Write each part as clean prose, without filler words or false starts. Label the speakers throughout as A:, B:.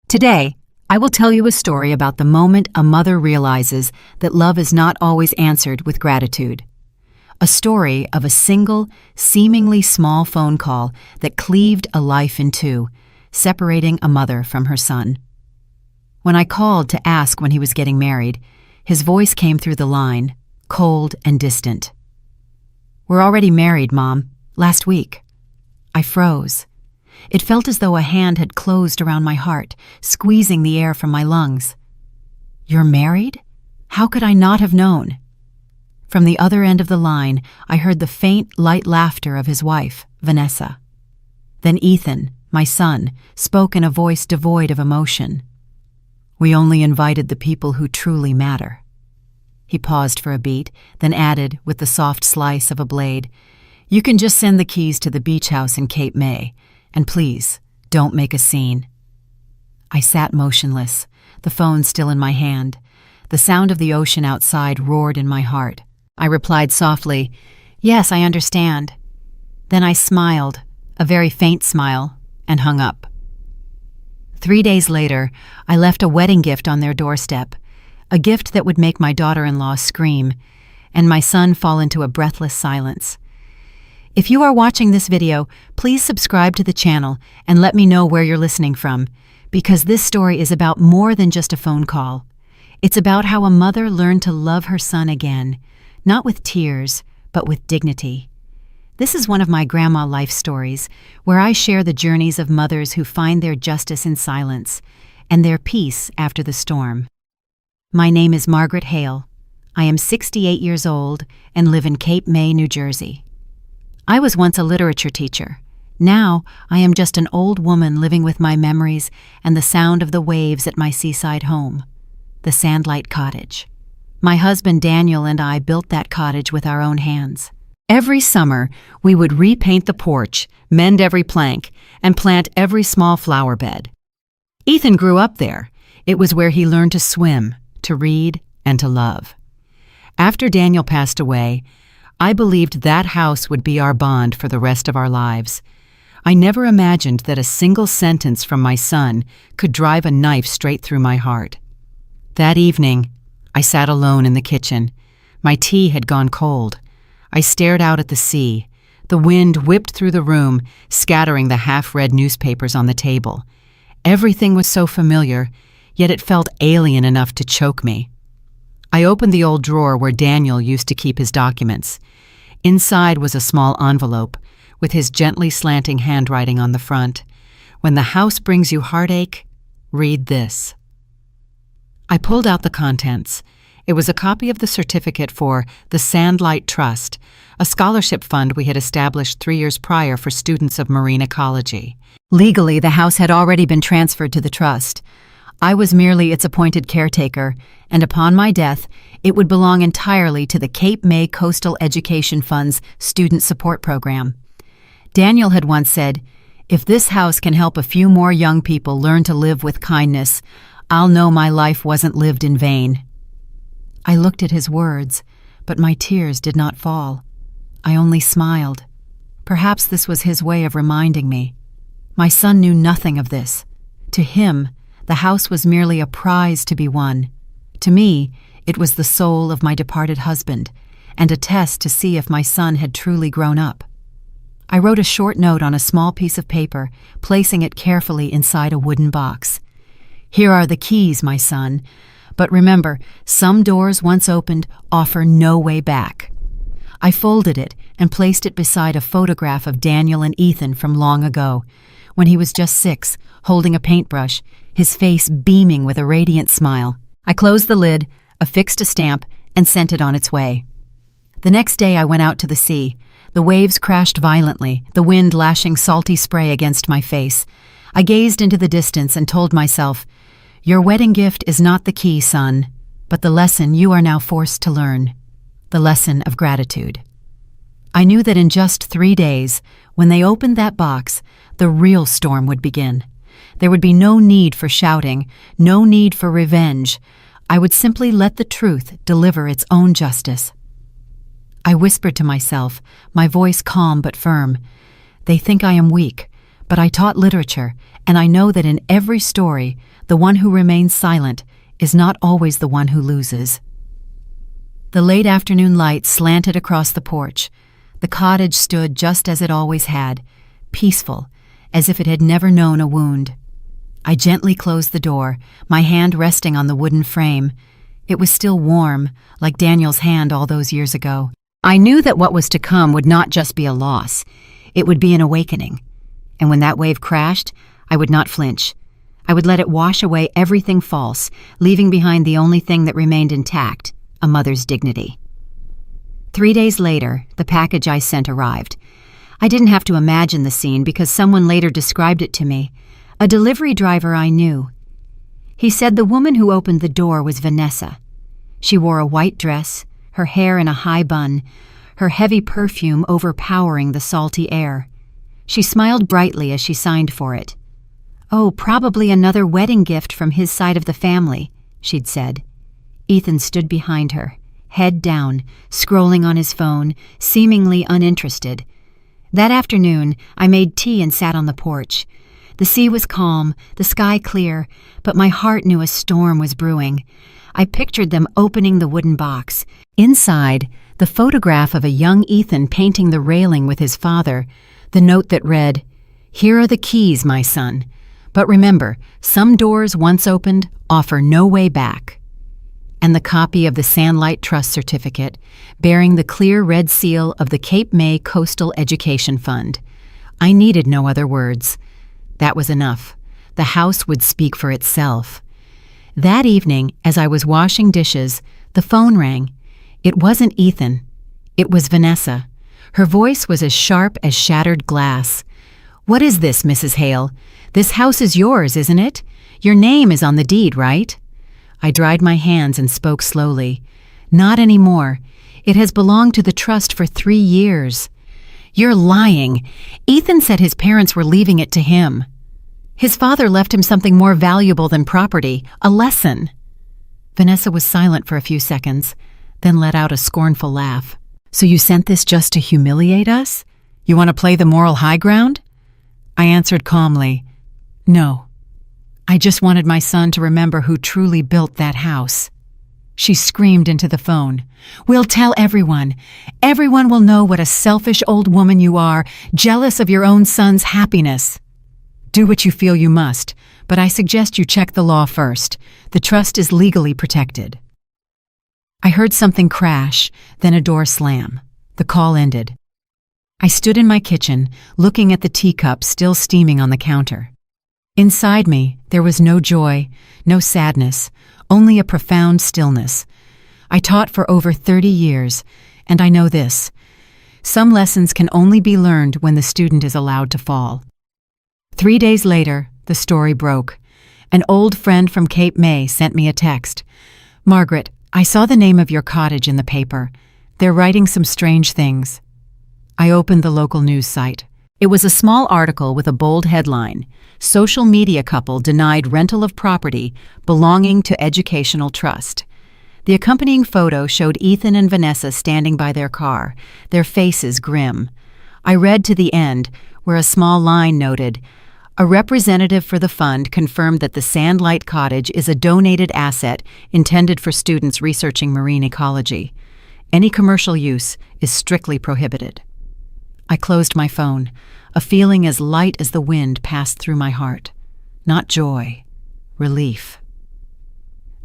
A: Today, I will tell you a story about the moment a mother realizes that love is not always answered with gratitude. A story of a single, seemingly small phone call that cleaved a life in two, separating a mother from her son. When I called to ask when he was getting married, his voice came through the line, cold and distant. "We're already married, Mom. Last week." I froze. It felt as though a hand had closed around my heart, squeezing the air from my lungs. "You're married? How could I not have known?" From the other end of the line, I heard the faint, light laughter of his wife, Vanessa. Then Ethan, my son, spoke in a voice devoid of emotion. "We only invited the people who truly matter." He paused for a beat, then added, with the soft slice of a blade, "You can just send the keys to the beach house in Cape May. And please, don't make a scene." I sat motionless, the phone still in my hand. The sound of the ocean outside roared in my heart. I replied softly, "Yes, I understand." Then I smiled, a very faint smile, and hung up. 3 days later, I left a wedding gift on their doorstep, a gift that would make my daughter-in-law scream, and my son fall into a breathless silence. If you are watching this video, please subscribe to the channel and let me know where you're listening from, because this story is about more than just a phone call. It's about how a mother learned to love her son again, not with tears, but with dignity. This is one of my grandma life stories, where I share the journeys of mothers who find their justice in silence and their peace after the storm. My name is Margaret Hale. I am 68 years old and live in Cape May, New Jersey. I was once a literature teacher. Now I am just an old woman living with my memories and the sound of the waves at my seaside home, the Sandlight Cottage. My husband Daniel and I built that cottage with our own hands. Every summer, we would repaint the porch, mend every plank, and plant every small flower bed. Ethan grew up there. It was where he learned to swim, to read, and to love. After Daniel passed away, I believed that house would be our bond for the rest of our lives. I never imagined that a single sentence from my son could drive a knife straight through my heart. That evening, I sat alone in the kitchen. My tea had gone cold. I stared out at the sea. The wind whipped through the room, scattering the half-read newspapers on the table. Everything was so familiar, yet it felt alien enough to choke me. I opened the old drawer where Daniel used to keep his documents. Inside was a small envelope with his gently slanting handwriting on the front. "When the house brings you heartache, read this." I pulled out the contents. It was a copy of the certificate for the Sandlight Trust, a scholarship fund we had established 3 years prior for students of marine ecology. Legally, the house had already been transferred to the trust. I was merely its appointed caretaker, and upon my death, it would belong entirely to the Cape May Coastal Education Fund's Student Support Program. Daniel had once said, "If this house can help a few more young people learn to live with kindness, I'll know my life wasn't lived in vain." I looked at his words, but my tears did not fall. I only smiled. Perhaps this was his way of reminding me. My son knew nothing of this. To him, the house was merely a prize to be won. To me, it was the soul of my departed husband, and a test to see if my son had truly grown up. I wrote a short note on a small piece of paper, placing it carefully inside a wooden box. "Here are the keys, my son. But remember, some doors once opened offer no way back." I folded it and placed it beside a photograph of Daniel and Ethan from long ago, when he was just 6, holding a paintbrush, his face beaming with a radiant smile. I closed the lid, affixed a stamp, and sent it on its way. The next day I went out to the sea. The waves crashed violently, the wind lashing salty spray against my face. I gazed into the distance and told myself, "Your wedding gift is not the key, son, but the lesson you are now forced to learn, the lesson of gratitude." I knew that in just 3 days, when they opened that box, the real storm would begin. There would be no need for shouting, no need for revenge. I would simply let the truth deliver its own justice. I whispered to myself, my voice calm but firm, "They think I am weak, But I taught literature, and I know that in every story, the one who remains silent is not always the one who loses. The late afternoon light slanted across the porch. The cottage stood just as it always had, peaceful, as if it had never known a wound. I gently closed the door, my hand resting on the wooden frame. It was still warm, like Daniel's hand all those years ago. I knew that what was to come would not just be a loss. It would be an awakening. And when that wave crashed, I would not flinch. I would let it wash away everything false, leaving behind the only thing that remained intact, a mother's dignity. 3 days later, the package I sent arrived. I didn't have to imagine the scene because someone later described it to me, a delivery driver I knew. He said the woman who opened the door was Vanessa. She wore a white dress, her hair in a high bun, her heavy perfume overpowering the salty air. She smiled brightly as she signed for it. "Oh, probably another wedding gift from his side of the family," she'd said. Ethan stood behind her, head down, scrolling on his phone, seemingly uninterested. That afternoon, I made tea and sat on the porch. The sea was calm, the sky clear, but my heart knew a storm was brewing. I pictured them opening the wooden box. Inside, the photograph of a young Ethan painting the railing with his father, the note that read, "Here are the keys, my son. But remember, some doors once opened offer no way back." And the copy of the Sandlight Trust certificate, bearing the clear red seal of the Cape May Coastal Education Fund. I needed no other words. That was enough. The house would speak for itself. That evening, as I was washing dishes, the phone rang. It wasn't Ethan. It was Vanessa. Her voice was as sharp as shattered glass. "What is this, Mrs. Hale? This house is yours, isn't it? Your name is on the deed, right?" I dried my hands and spoke slowly. "Not anymore. It has belonged to the trust for 3 years." "You're lying. Ethan said his parents were leaving it to him. His father left him something more valuable than property, a lesson." Vanessa was silent for a few seconds, then let out a scornful laugh. "So you sent this just to humiliate us? You want to play the moral high ground?" I answered calmly, "No. I just wanted my son to remember who truly built that house." She screamed into the phone. "We'll tell everyone. Everyone will know what a selfish old woman you are, jealous of your own son's happiness." "Do what you feel you must, but I suggest you check the law first. The trust is legally protected." I heard something crash, then a door slam. The call ended. I stood in my kitchen, looking at the teacup still steaming on the counter. Inside me, there was no joy, no sadness, only a profound stillness. I taught for over 30 years, and I know this. Some lessons can only be learned when the student is allowed to fall. 3 days later, the story broke. An old friend from Cape May sent me a text. "Margaret, I saw the name of your cottage in the paper. They're writing some strange things." I opened the local news site. It was a small article with a bold headline, "Social media couple denied rental of property belonging to educational trust." The accompanying photo showed Ethan and Vanessa standing by their car, their faces grim. I read to the end, where a small line noted, "A representative for the fund confirmed that the Sandlight Cottage is a donated asset intended for students researching marine ecology. Any commercial use is strictly prohibited." I closed my phone. A feeling as light as the wind passed through my heart. Not joy, relief.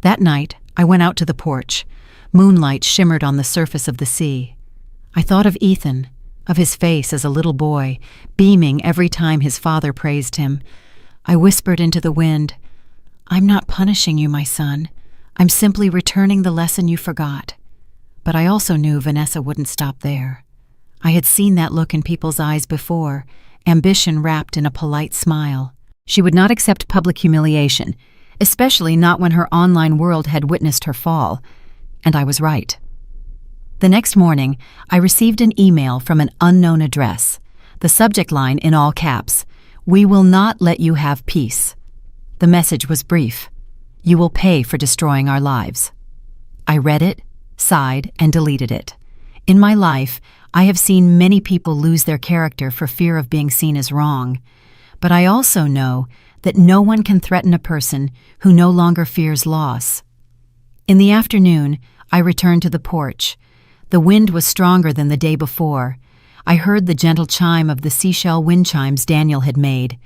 A: That night, I went out to the porch. Moonlight shimmered on the surface of the sea. I thought of Ethan, of his face as a little boy, beaming every time his father praised him. I whispered into the wind, "I'm not punishing you, my son. I'm simply returning the lesson you forgot." But I also knew Vanessa wouldn't stop there. I had seen that look in people's eyes before, ambition wrapped in a polite smile. She would not accept public humiliation, especially not when her online world had witnessed her fall. And I was right. The next morning, I received an email from an unknown address. The subject line in all caps, "We will not let you have peace." The message was brief. "You will pay for destroying our lives." I read it, sighed, and deleted it. In my life, I have seen many people lose their character for fear of being seen as wrong. But I also know that no one can threaten a person who no longer fears loss. In the afternoon, I returned to the porch. The wind was stronger than the day before. I heard the gentle chime of the seashell wind chimes Daniel had made.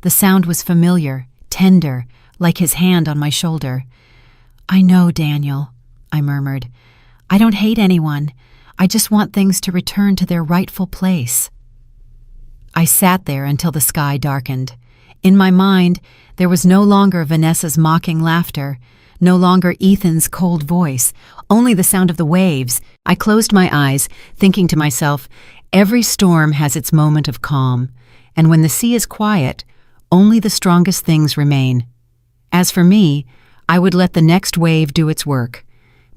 A: The sound was familiar, tender, like his hand on my shoulder. "I know, Daniel," I murmured. "I don't hate anyone. I just want things to return to their rightful place." I sat there until the sky darkened. In my mind, there was no longer Vanessa's mocking laughter, no longer Ethan's cold voice, only the sound of the waves. I closed my eyes, thinking to myself, every storm has its moment of calm, and when the sea is quiet, only the strongest things remain. As for me, I would let the next wave do its work,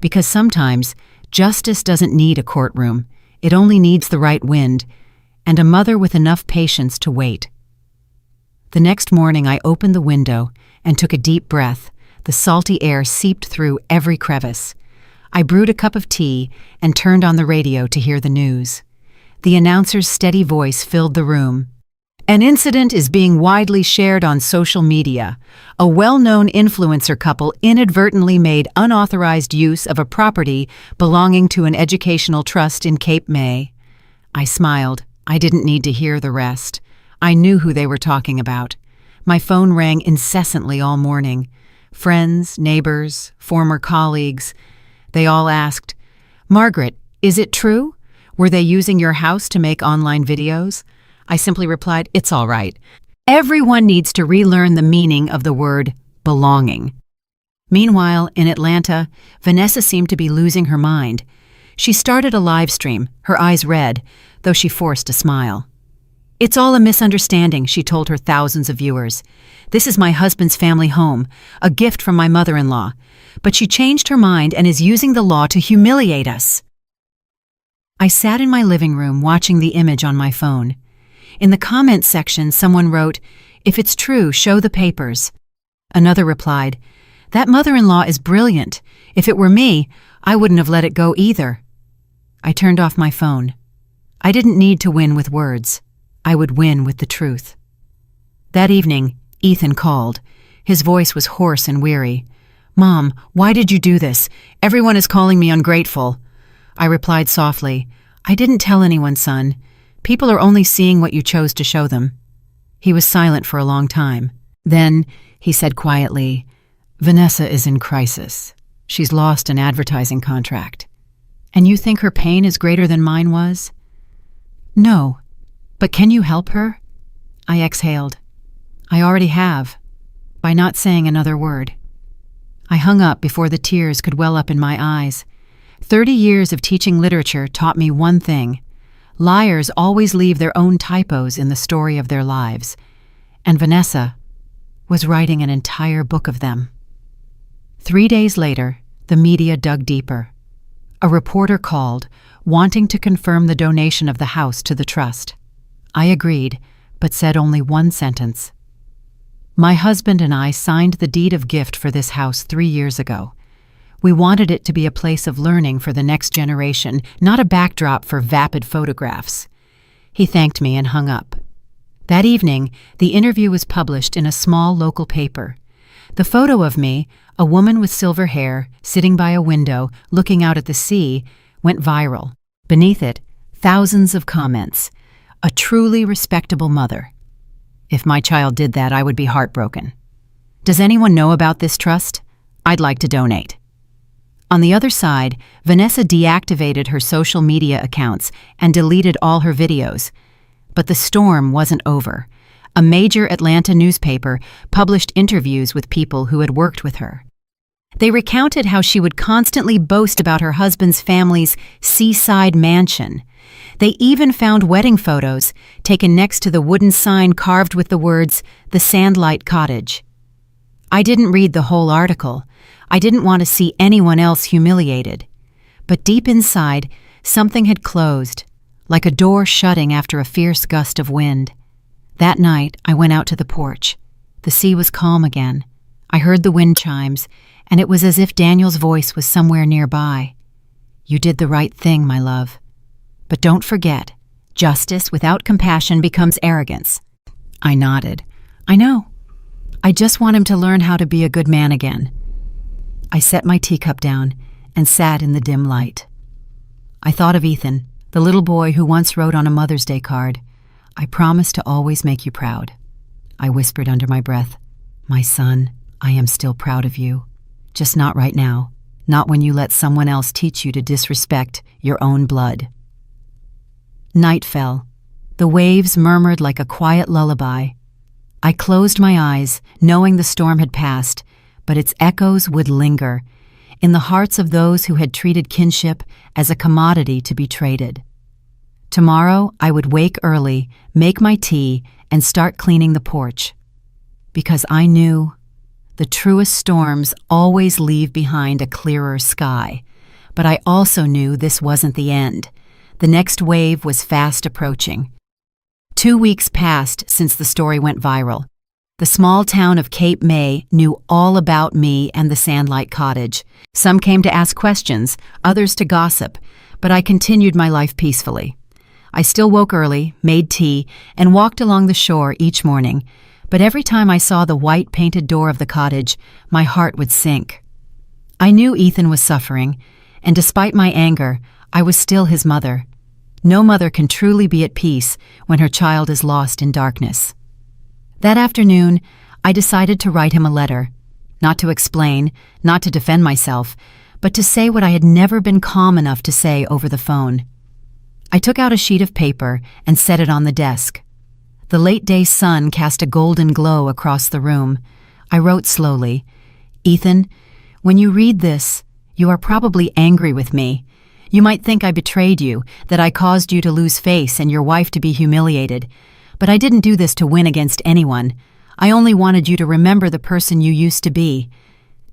A: because sometimes justice doesn't need a courtroom. It only needs the right wind, and a mother with enough patience to wait. The next morning I opened the window and took a deep breath. The salty air seeped through every crevice. I brewed a cup of tea and turned on the radio to hear the news. The announcer's steady voice filled the room. An incident is being widely shared on social media. A well-known influencer couple inadvertently made unauthorized use of a property belonging to an educational trust in Cape May. I smiled. I didn't need to hear the rest. I knew who they were talking about. My phone rang incessantly all morning. Friends, neighbors, former colleagues. They all asked, "Margaret, is it true? Were they using your house to make online videos?" I simply replied, "It's all right." Everyone needs to relearn the meaning of the word belonging. Meanwhile, in Atlanta, Vanessa seemed to be losing her mind. She started a live stream, her eyes red, though she forced a smile. "It's all a misunderstanding," she told her thousands of viewers. "This is my husband's family home, a gift from my mother-in-law. But she changed her mind and is using the law to humiliate us." I sat in my living room watching the image on my phone. In the comments section, someone wrote, "If it's true, show the papers." Another replied, "That mother-in-law is brilliant. If it were me, I wouldn't have let it go either." I turned off my phone. I didn't need to win with words. I would win with the truth. That evening, Ethan called. His voice was hoarse and weary. "Mom, why did you do this? Everyone is calling me ungrateful." I replied softly, "I didn't tell anyone, son. People are only seeing what you chose to show them." He was silent for a long time. Then, he said quietly, "Vanessa is in crisis. She's lost an advertising contract. And you think her pain is greater than mine was?" "No. But can you help her?" I exhaled. "I already have, by not saying another word." I hung up before the tears could well up in my eyes. 30 years of teaching literature taught me one thing. Liars always leave their own typos in the story of their lives, and Vanessa was writing an entire book of them. 3 days later, the media dug deeper. A reporter called, wanting to confirm the donation of the house to the trust. I agreed, but said only one sentence. "My husband and I signed the deed of gift for this house 3 years ago. We wanted it to be a place of learning for the next generation, not a backdrop for vapid photographs." He thanked me and hung up. That evening, the interview was published in a small local paper. The photo of me, a woman with silver hair, sitting by a window, looking out at the sea, went viral. Beneath it, thousands of comments. "A truly respectable mother. If my child did that, I would be heartbroken. Does anyone know about this trust? I'd like to donate." On the other side, Vanessa deactivated her social media accounts and deleted all her videos. But the storm wasn't over. A major Atlanta newspaper published interviews with people who had worked with her. They recounted how she would constantly boast about her husband's family's seaside mansion. They even found wedding photos taken next to the wooden sign carved with the words, "The Sandlight Cottage." I didn't read the whole article. I didn't want to see anyone else humiliated. But deep inside, something had closed, like a door shutting after a fierce gust of wind. That night, I went out to the porch. The sea was calm again. I heard the wind chimes, and it was as if Daniel's voice was somewhere nearby. "You did the right thing, my love. But don't forget, justice without compassion becomes arrogance." I nodded. I know. I just want him to learn how to be a good man again. I set my teacup down and sat in the dim light. I thought of Ethan, the little boy who once wrote on a Mother's Day card, "I promise to always make you proud." I whispered under my breath, "My son, I am still proud of you. Just not right now. Not when you let someone else teach you to disrespect your own blood." Night fell. The waves murmured like a quiet lullaby. I closed my eyes, knowing the storm had passed, but its echoes would linger in the hearts of those who had treated kinship as a commodity to be traded. Tomorrow I would wake early, make my tea, and start cleaning the porch. Because I knew the truest storms always leave behind a clearer sky. But I also knew this wasn't the end. The next wave was fast approaching. 2 weeks passed since the story went viral. The small town of Cape May knew all about me and the Sandlight Cottage. Some came to ask questions, others to gossip, but I continued my life peacefully. I still woke early, made tea, and walked along the shore each morning, but every time I saw the white painted door of the cottage, my heart would sink. I knew Ethan was suffering, and despite my anger, I was still his mother. No mother can truly be at peace when her child is lost in darkness. That afternoon, I decided to write him a letter, not to explain, not to defend myself, but to say what I had never been calm enough to say over the phone. I took out a sheet of paper and set it on the desk. The late-day sun cast a golden glow across the room. I wrote slowly, "Ethan, when you read this, you are probably angry with me. You might think I betrayed you, that I caused you to lose face and your wife to be humiliated. But I didn't do this to win against anyone. I only wanted you to remember the person you used to be.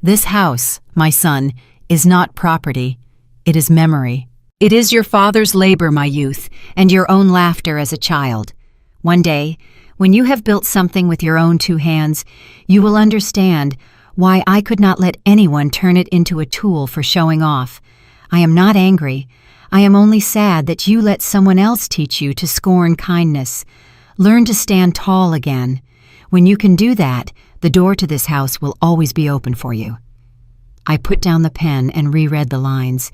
A: This house, my son, is not property. It is memory. It is your father's labor, my youth, and your own laughter as a child. One day, when you have built something with your own 2 hands, you will understand why I could not let anyone turn it into a tool for showing off. I am not angry. I am only sad that you let someone else teach you to scorn kindness. Learn to stand tall again. When you can do that, the door to this house will always be open for you." I put down the pen and reread the lines.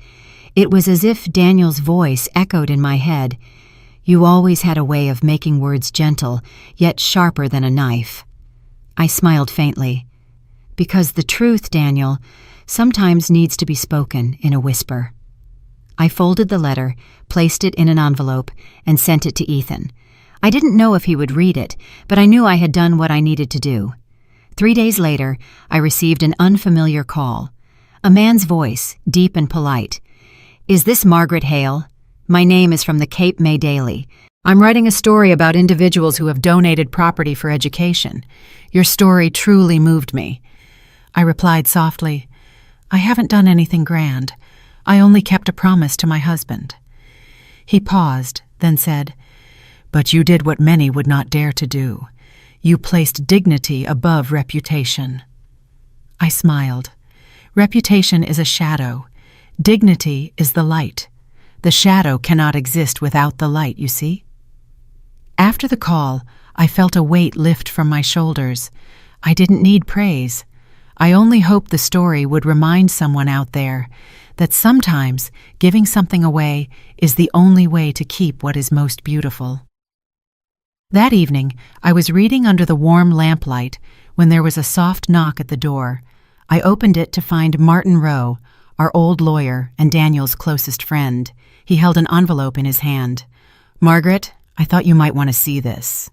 A: It was as if Daniel's voice echoed in my head. You always had a way of making words gentle, yet sharper than a knife. I smiled faintly. Because the truth, Daniel, sometimes needs to be spoken in a whisper. I folded the letter, placed it in an envelope, and sent it to Ethan. I didn't know if he would read it, but I knew I had done what I needed to do. 3 days later, I received an unfamiliar call. A man's voice, deep and polite. "Is this Margaret Hale? My name is from the Cape May Daily. I'm writing a story about individuals who have donated property for education. Your story truly moved me." I replied softly, "I haven't done anything grand. I only kept a promise to my husband." He paused, then said, "But you did what many would not dare to do. You placed dignity above reputation." I smiled. Reputation is a shadow. Dignity is the light. The shadow cannot exist without the light, you see? After the call, I felt a weight lift from my shoulders. I didn't need praise. I only hoped the story would remind someone out there that sometimes giving something away is the only way to keep what is most beautiful. That evening, I was reading under the warm lamplight when there was a soft knock at the door. I opened it to find Martin Rowe, our old lawyer and Daniel's closest friend. He held an envelope in his hand. "Margaret, I thought you might want to see this."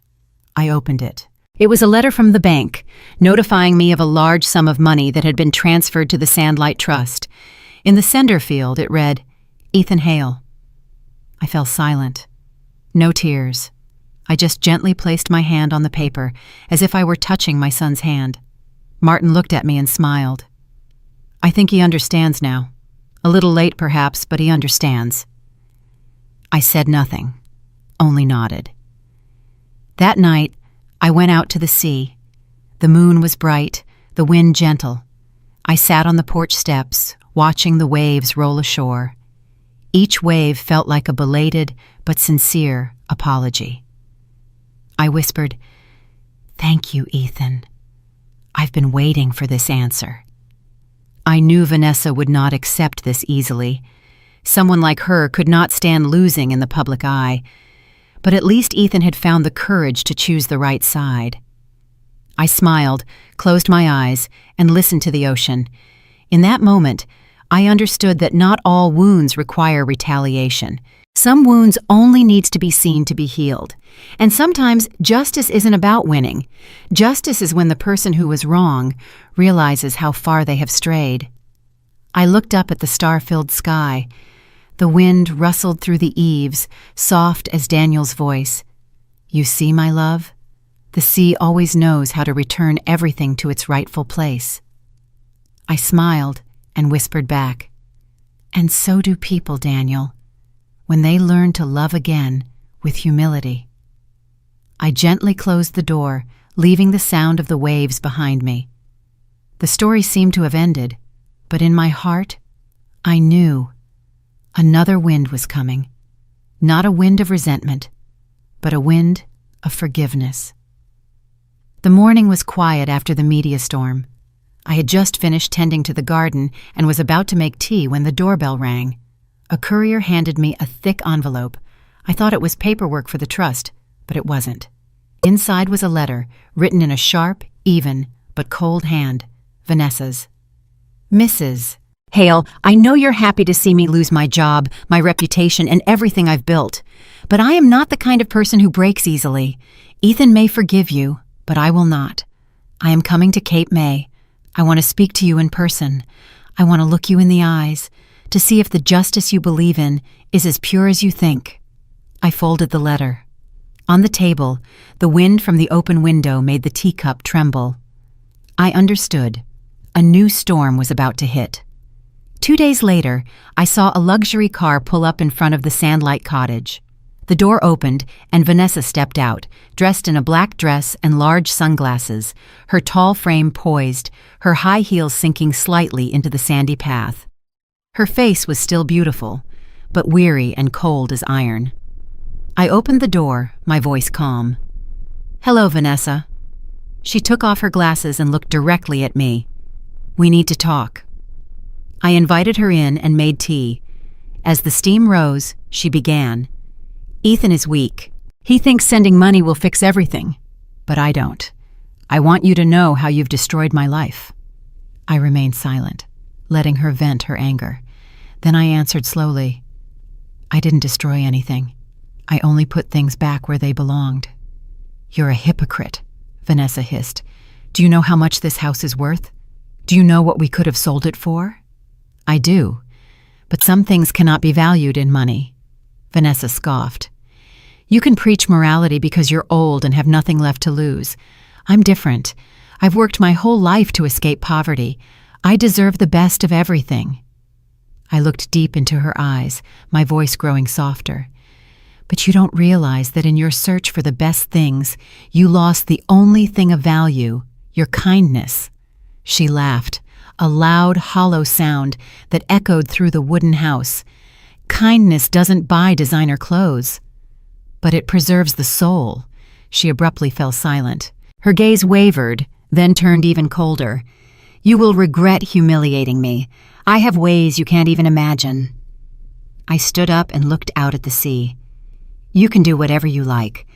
A: I opened it. It was a letter from the bank, notifying me of a large sum of money that had been transferred to the Sandlight Trust. In the sender field, it read, "Ethan Hale." I fell silent. No tears. I just gently placed my hand on the paper, as if I were touching my son's hand. Martin looked at me and smiled. "I think he understands now. A little late, perhaps, but he understands." I said nothing, only nodded. That night, I went out to the sea. The moon was bright, the wind gentle. I sat on the porch steps, watching the waves roll ashore. Each wave felt like a belated but sincere apology. I whispered, Thank you, Ethan. I've been waiting for this answer. I knew Vanessa would not accept this easily. Someone like her could not stand losing in the public eye. But at least Ethan had found the courage to choose the right side. I smiled, closed my eyes, and listened to the ocean. In that moment, I understood that not all wounds require retaliation. Some wounds only needs to be seen to be healed. And sometimes justice isn't about winning. Justice is when the person who was wrong realizes how far they have strayed. I looked up at the star-filled sky. The wind rustled through the eaves, soft as Daniel's voice. You see, my love? The sea always knows how to return everything to its rightful place. I smiled and whispered back, and so do people, Daniel, when they learn to love again with humility. I gently closed the door, leaving the sound of the waves behind me. The story seemed to have ended, but in my heart, I knew another wind was coming. Not a wind of resentment, but a wind of forgiveness. The morning was quiet after the media storm. I had just finished tending to the garden and was about to make tea when the doorbell rang. A courier handed me a thick envelope. I thought it was paperwork for the trust, but it wasn't. Inside was a letter, written in a sharp, even, but cold hand. Vanessa's. Mrs. Hale, I know you're happy to see me lose my job, my reputation, and everything I've built. But I am not the kind of person who breaks easily. Ethan may forgive you, but I will not. I am coming to Cape May. I want to speak to you in person. I want to look you in the eyes, to see if the justice you believe in is as pure as you think. I folded the letter. On the table, the wind from the open window made the teacup tremble. I understood. A new storm was about to hit. 2 days later, I saw a luxury car pull up in front of the Sandlight Cottage. The door opened, and Vanessa stepped out, dressed in a black dress and large sunglasses, her tall frame poised, her high heels sinking slightly into the sandy path. Her face was still beautiful, but weary and cold as iron. I opened the door, my voice calm. Hello, Vanessa. She took off her glasses and looked directly at me. We need to talk. I invited her in and made tea. As the steam rose, she began. Ethan is weak. He thinks sending money will fix everything. But I don't. I want you to know how you've destroyed my life. I remained silent, letting her vent her anger. Then I answered slowly. I didn't destroy anything. I only put things back where they belonged. You're a hypocrite, Vanessa hissed. Do you know how much this house is worth? Do you know what we could have sold it for? I do. But some things cannot be valued in money. Vanessa scoffed. You can preach morality because you're old and have nothing left to lose. I'm different. I've worked my whole life to escape poverty. I deserve the best of everything. I looked deep into her eyes, my voice growing softer. But you don't realize that in your search for the best things, you lost the only thing of value, your kindness. She laughed, a loud, hollow sound that echoed through the wooden house. Kindness doesn't buy designer clothes, but it preserves the soul. She abruptly fell silent. Her gaze wavered, then turned even colder. You will regret humiliating me. I have ways you can't even imagine. I stood up and looked out at the sea. You can do whatever you like.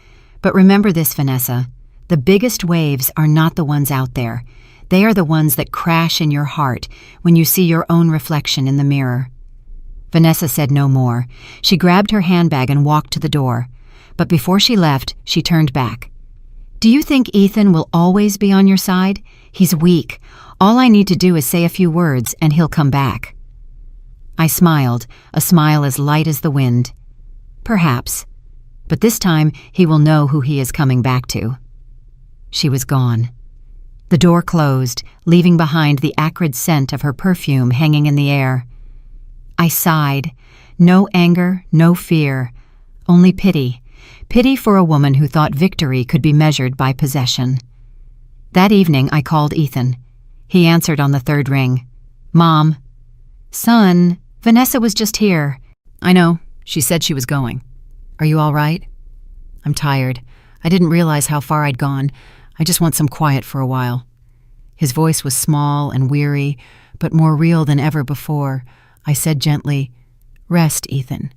A: But remember this, Vanessa. The biggest waves are not the ones out there. They are the ones that crash in your heart when you see your own reflection in the mirror. Vanessa said no more. She grabbed her handbag and walked to the door. But before she left, she turned back. Do you think Ethan will always be on your side? He's weak. All I need to do is say a few words and he'll come back. I smiled, a smile as light as the wind. Perhaps. But this time he will know who he is coming back to. She was gone. The door closed, leaving behind the acrid scent of her perfume hanging in the air. I sighed. No anger, no fear. Only pity. Pity for a woman who thought victory could be measured by possession. That evening I called Ethan. He answered on the third ring. Mom. Son, Vanessa was just here. I know. She said she was going. Are you all right? I'm tired. I didn't realize how far I'd gone. I just want some quiet for a while." His voice was small and weary, but more real than ever before. I said gently, "Rest, Ethan.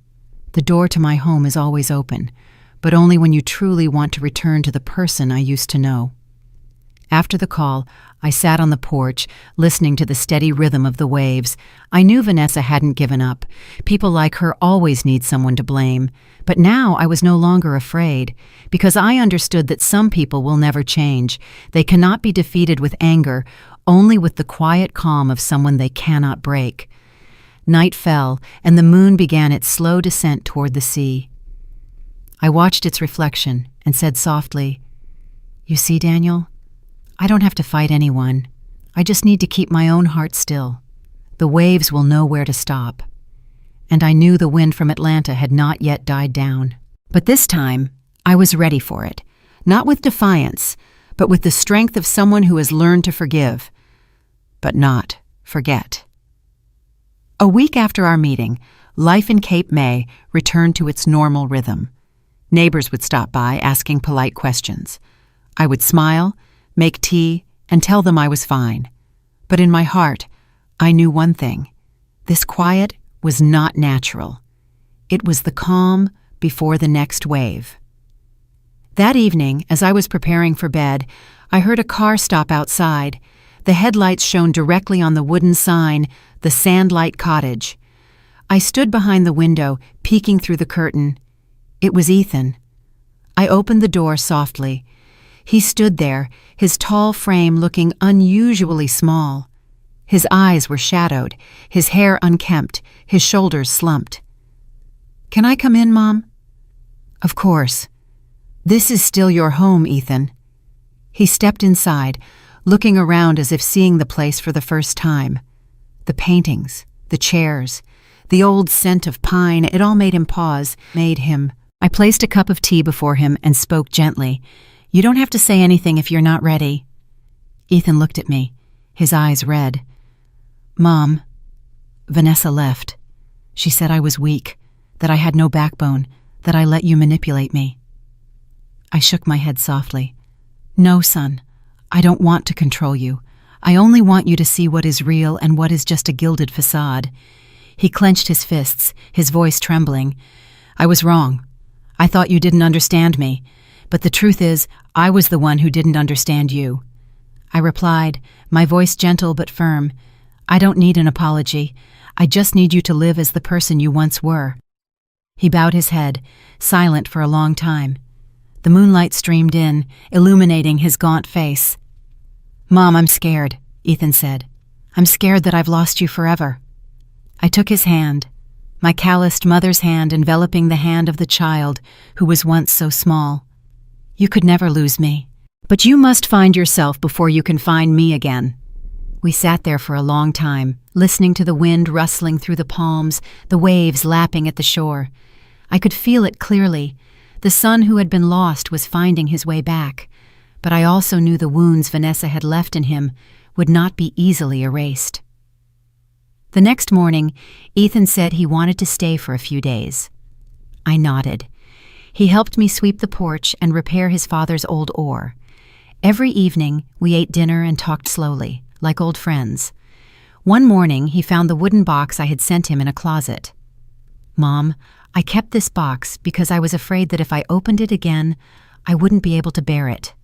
A: The door to my home is always open, but only when you truly want to return to the person I used to know." After the call, I sat on the porch, listening to the steady rhythm of the waves. I knew Vanessa hadn't given up. People like her always need someone to blame. But now I was no longer afraid, because I understood that some people will never change. They cannot be defeated with anger, only with the quiet calm of someone they cannot break. Night fell, and the moon began its slow descent toward the sea. I watched its reflection and said softly, "You see, Daniel? I don't have to fight anyone. I just need to keep my own heart still. The waves will know where to stop." And I knew the wind from Atlanta had not yet died down. But this time, I was ready for it, not with defiance, but with the strength of someone who has learned to forgive, but not forget. A week after our meeting, life in Cape May returned to its normal rhythm. Neighbors would stop by asking polite questions. I would smile, make tea, and tell them I was fine. But in my heart, I knew one thing. This quiet was not natural. It was the calm before the next wave. That evening, as I was preparing for bed, I heard a car stop outside. The headlights shone directly on the wooden sign, "The Sandlight Cottage." I stood behind the window, peeking through the curtain. It was Ethan. I opened the door softly. He stood there, his tall frame looking unusually small. His eyes were shadowed, his hair unkempt, his shoulders slumped. "Can I come in, Mom?" "Of course. This is still your home, Ethan." He stepped inside, looking around as if seeing the place for the first time. The paintings, the chairs, the old scent of pine, it all made him pause, made him. I placed a cup of tea before him and spoke gently. "You don't have to say anything if you're not ready." Ethan looked at me, his eyes red. "Mom, Vanessa left. She said I was weak, that I had no backbone, that I let you manipulate me." I shook my head softly. "No, son, I don't want to control you. I only want you to see what is real and what is just a gilded facade." He clenched his fists, his voice trembling. "I was wrong. I thought you didn't understand me. But the truth is, I was the one who didn't understand you." I replied, my voice gentle but firm, "I don't need an apology. I just need you to live as the person you once were." He bowed his head, silent for a long time. The moonlight streamed in, illuminating his gaunt face. "Mom, I'm scared," Ethan said. "I'm scared that I've lost you forever." I took his hand, my calloused mother's hand enveloping the hand of the child who was once so small. "You could never lose me. But you must find yourself before you can find me again." We sat there for a long time, listening to the wind rustling through the palms, the waves lapping at the shore. I could feel it clearly. The son who had been lost was finding his way back. But I also knew the wounds Vanessa had left in him would not be easily erased. The next morning, Ethan said he wanted to stay for a few days. I nodded. He helped me sweep the porch and repair his father's old oar. Every evening, we ate dinner and talked slowly, like old friends. One morning, he found the wooden box I had sent him in a closet. "Mom, I kept this box because I was afraid that if I opened it again, I wouldn't be able to bear it."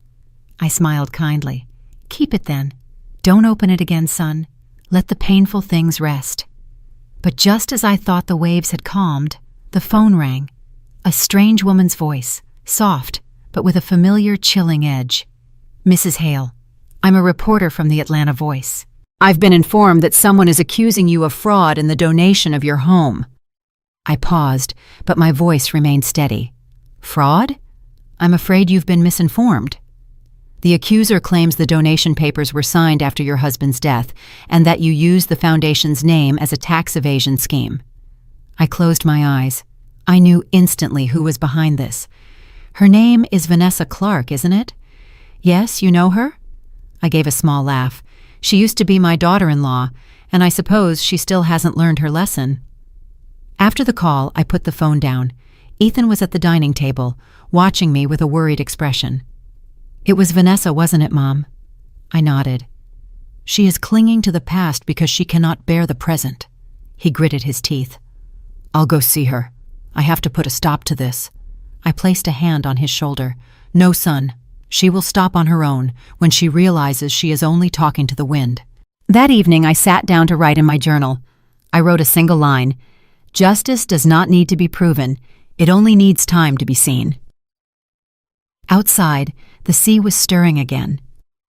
A: I smiled kindly. "Keep it then. Don't open it again, son. Let the painful things rest." But just as I thought the waves had calmed, the phone rang. A strange woman's voice, soft, but with a familiar, chilling edge. "Mrs. Hale, I'm a reporter from the Atlanta Voice. I've been informed that someone is accusing you of fraud in the donation of your home." I paused, but my voice remained steady. "Fraud? I'm afraid you've been misinformed. The accuser claims the donation papers were signed after your husband's death, and that you used the foundation's name as a tax evasion scheme." I closed my eyes. I knew instantly who was behind this. "Her name is Vanessa Clark, isn't it?" "Yes, you know her?" I gave a small laugh. "She used to be my daughter-in-law, and I suppose she still hasn't learned her lesson." After the call, I put the phone down. Ethan was at the dining table, watching me with a worried expression. It was Vanessa, wasn't it, Mom? I nodded. She is clinging to the past because she cannot bear the present. He gritted his teeth. I'll go see her. I have to put a stop to this. I placed a hand on his shoulder. No, son. She will stop on her own when she realizes she is only talking to the wind. That evening, I sat down to write in my journal. I wrote a single line. Justice does not need to be proven. It only needs time to be seen. Outside, the sea was stirring again.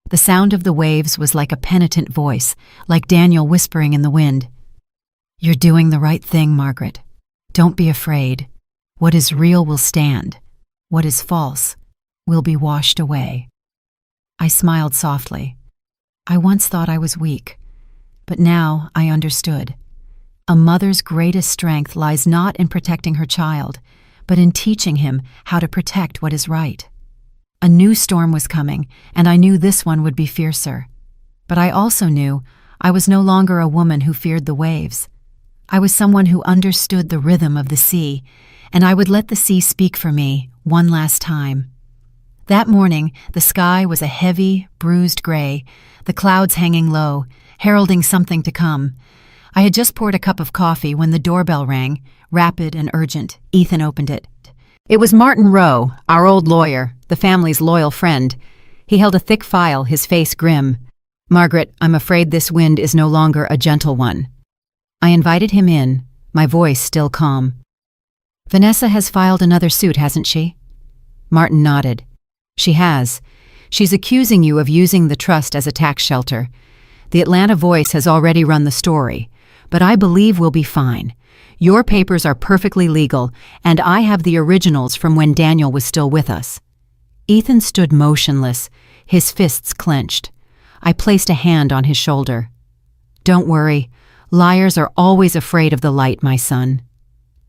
A: The sound of the waves was like a penitent voice, like Daniel whispering in the wind. You're doing the right thing, Margaret. Don't be afraid. What is real will stand. What is false will be washed away. I smiled softly. I once thought I was weak, but now I understood. A mother's greatest strength lies not in protecting her child, but in teaching him how to protect what is right. A new storm was coming, and I knew this one would be fiercer. But I also knew I was no longer a woman who feared the waves. I was someone who understood the rhythm of the sea, and I would let the sea speak for me one last time. That morning, the sky was a heavy, bruised gray, the clouds hanging low, heralding something to come. I had just poured a cup of coffee when the doorbell rang, rapid and urgent. Ethan opened it. It was Martin Rowe, our old lawyer, the family's loyal friend. He held a thick file, his face grim. Margaret, I'm afraid this wind is no longer a gentle one. I invited him in, my voice still calm. Vanessa has filed another suit, hasn't she? Martin nodded. She has. She's accusing you of using the trust as a tax shelter. The Atlanta Voice has already run the story, but I believe we'll be fine. Your papers are perfectly legal, and I have the originals from when Daniel was still with us. Ethan stood motionless, his fists clenched. I placed a hand on his shoulder. Don't worry. Liars are always afraid of the light, my son.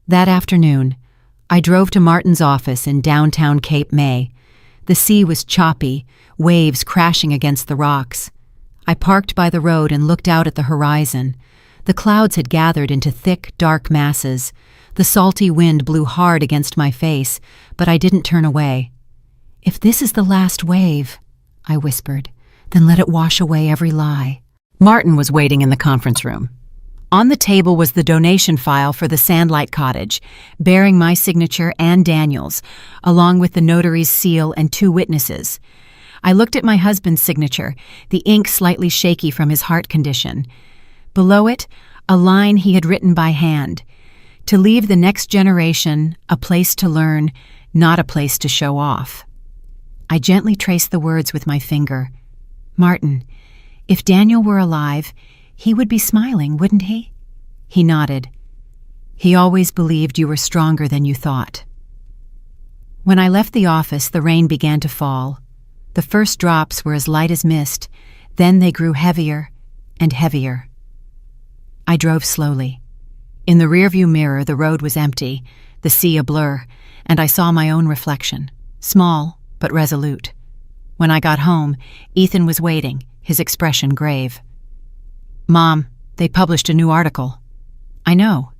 A: That afternoon, I drove to Martin's office in downtown Cape May. The sea was choppy, waves crashing against the rocks. I parked by the road and looked out at the horizon. The clouds had gathered into thick, dark masses. The salty wind blew hard against my face, but I didn't turn away. If this is the last wave, I whispered, then let it wash away every lie. Martin was waiting in the conference room. On the table was the donation file for the Sandlight Cottage, bearing my signature and Daniel's, along with the notary's seal and 2 witnesses. I looked at my husband's signature, the ink slightly shaky from his heart condition. Below it, a line he had written by hand. To leave the next generation a place to learn, not a place to show off. I gently traced the words with my finger. Martin, if Daniel were alive, he would be smiling, wouldn't he? He nodded. He always believed you were stronger than you thought. When I left the office, the rain began to fall. The first drops were as light as mist, then they grew heavier and heavier. I drove slowly. In the rearview mirror, the road was empty, the sea a blur, and I saw my own reflection, small but resolute. When I got home, Ethan was waiting, his expression grave. Mom, they published a new article. I know.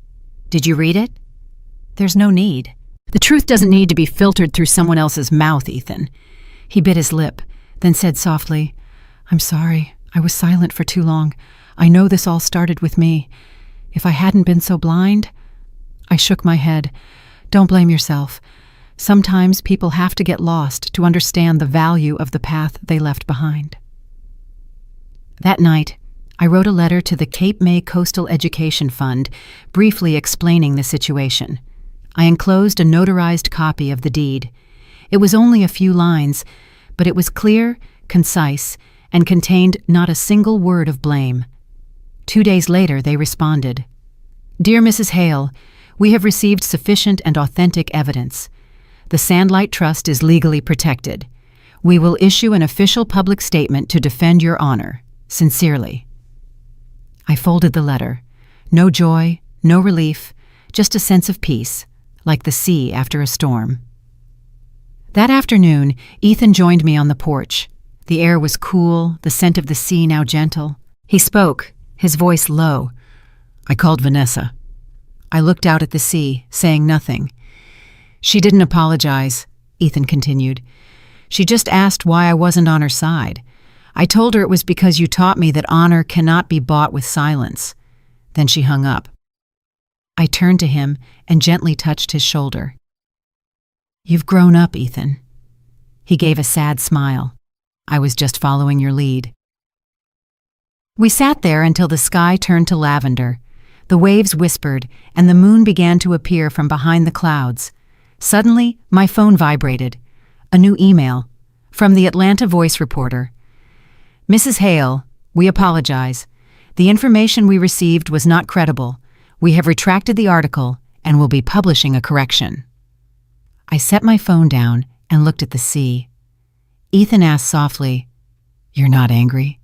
A: Did you read it? There's no need. The truth doesn't need to be filtered through someone else's mouth, Ethan. He bit his lip, then said softly, I'm sorry. I was silent for too long. I know this all started with me. If I hadn't been so blind... I shook my head. Don't blame yourself. Sometimes people have to get lost to understand the value of the path they left behind. That night, I wrote a letter to the Cape May Coastal Education Fund, briefly explaining the situation. I enclosed a notarized copy of the deed. It was only a few lines, but it was clear, concise, and contained not a single word of blame. 2 days later, they responded. Dear Mrs. Hale, we have received sufficient and authentic evidence. The Sandlight Trust is legally protected. We will issue an official public statement to defend your honor. Sincerely. I folded the letter. No joy, no relief, just a sense of peace, like the sea after a storm. That afternoon, Ethan joined me on the porch. The air was cool, the scent of the sea now gentle. He spoke, his voice low. I called Vanessa. I looked out at the sea, saying nothing. She didn't apologize, Ethan continued. She just asked why I wasn't on her side. I told her it was because you taught me that honor cannot be bought with silence. Then she hung up. I turned to him and gently touched his shoulder. You've grown up, Ethan. He gave a sad smile. I was just following your lead. We sat there until the sky turned to lavender. The waves whispered, and the moon began to appear from behind the clouds. Suddenly, my phone vibrated. A new email from the Atlanta Voice reporter. Mrs. Hale, we apologize. The information we received was not credible. We have retracted the article and will be publishing a correction. I set my phone down and looked at the sea. Ethan asked softly, You're not angry?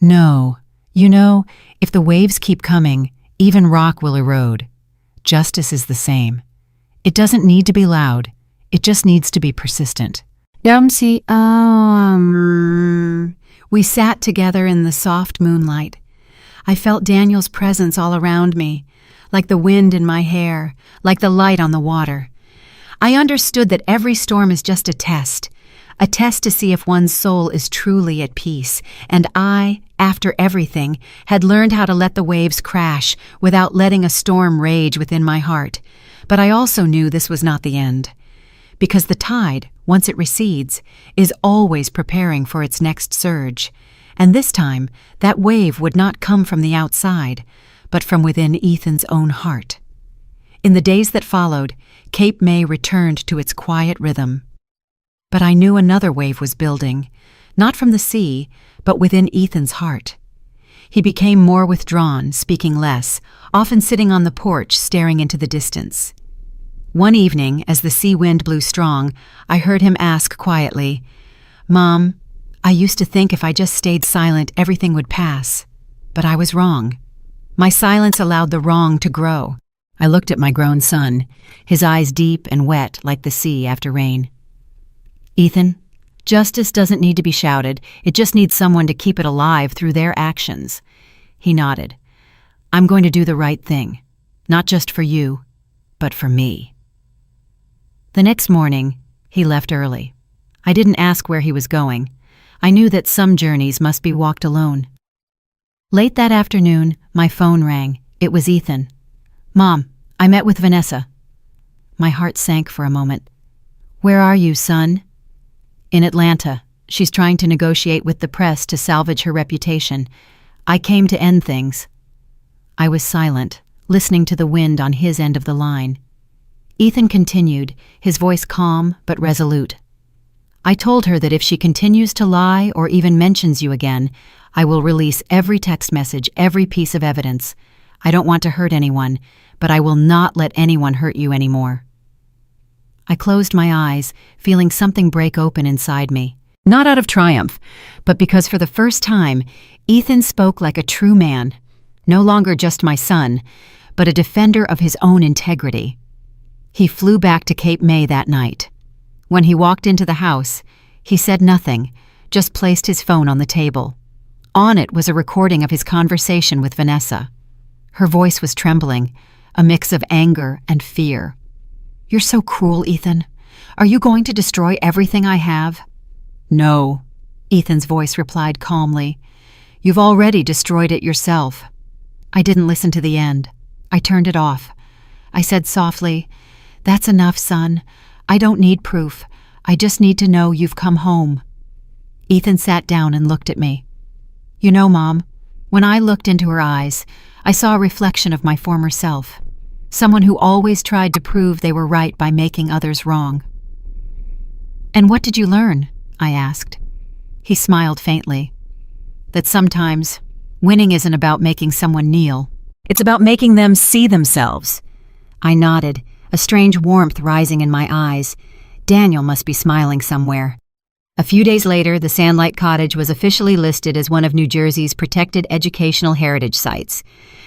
A: No. You know, if the waves keep coming, even rock will erode. Justice is the same. It doesn't need to be loud. It just needs to be persistent. We sat together in the soft moonlight. I felt Daniel's presence all around me, like the wind in my hair, like the light on the water. I understood that every storm is just a test to see if one's soul is truly at peace, and I, after everything, had learned how to let the waves crash without letting a storm rage within my heart. But I also knew this was not the end, because the tide, once it recedes, is always preparing for its next surge, and this time that wave would not come from the outside, but from within Ethan's own heart. In the days that followed, Cape May returned to its quiet rhythm. But I knew another wave was building, not from the sea, but within Ethan's heart. He became more withdrawn, speaking less, often sitting on the porch staring into the distance. One evening, as the sea wind blew strong, I heard him ask quietly, Mom, I used to think if I just stayed silent, everything would pass. But I was wrong. My silence allowed the wrong to grow. I looked at my grown son, his eyes deep and wet like the sea after rain. Ethan, justice doesn't need to be shouted. It just needs someone to keep it alive through their actions. He nodded. I'm going to do the right thing, not just for you, but for me. The next morning, he left early. I didn't ask where he was going. I knew that some journeys must be walked alone. Late that afternoon, my phone rang. It was Ethan. Mom, I met with Vanessa. My heart sank for a moment. Where are you, son? In Atlanta. She's trying to negotiate with the press to salvage her reputation. I came to end things. I was silent, listening to the wind on his end of the line. Ethan continued, his voice calm but resolute. I told her that if she continues to lie or even mentions you again, I will release every text message, every piece of evidence. I don't want to hurt anyone, but I will not let anyone hurt you anymore. I closed my eyes, feeling something break open inside me. Not out of triumph, but because for the first time, Ethan spoke like a true man. No longer just my son, but a defender of his own integrity. He flew back to Cape May that night. When he walked into the house, he said nothing, just placed his phone on the table. On it was a recording of his conversation with Vanessa. Her voice was trembling, a mix of anger and fear. You're so cruel, Ethan. Are you going to destroy everything I have? No, Ethan's voice replied calmly. You've already destroyed it yourself. I didn't listen to the end. I turned it off. I said softly, That's enough, son. I don't need proof. I just need to know you've come home. Ethan sat down and looked at me. You know, Mom, when I looked into her eyes, I saw a reflection of my former self. Someone who always tried to prove they were right by making others wrong. And what did you learn? I asked. He smiled faintly. That sometimes, winning isn't about making someone kneel. It's about making them see themselves. I nodded, a strange warmth rising in my eyes. Daniel must be smiling somewhere. A few days later, the Sandlight Cottage was officially listed as one of New Jersey's protected educational heritage sites.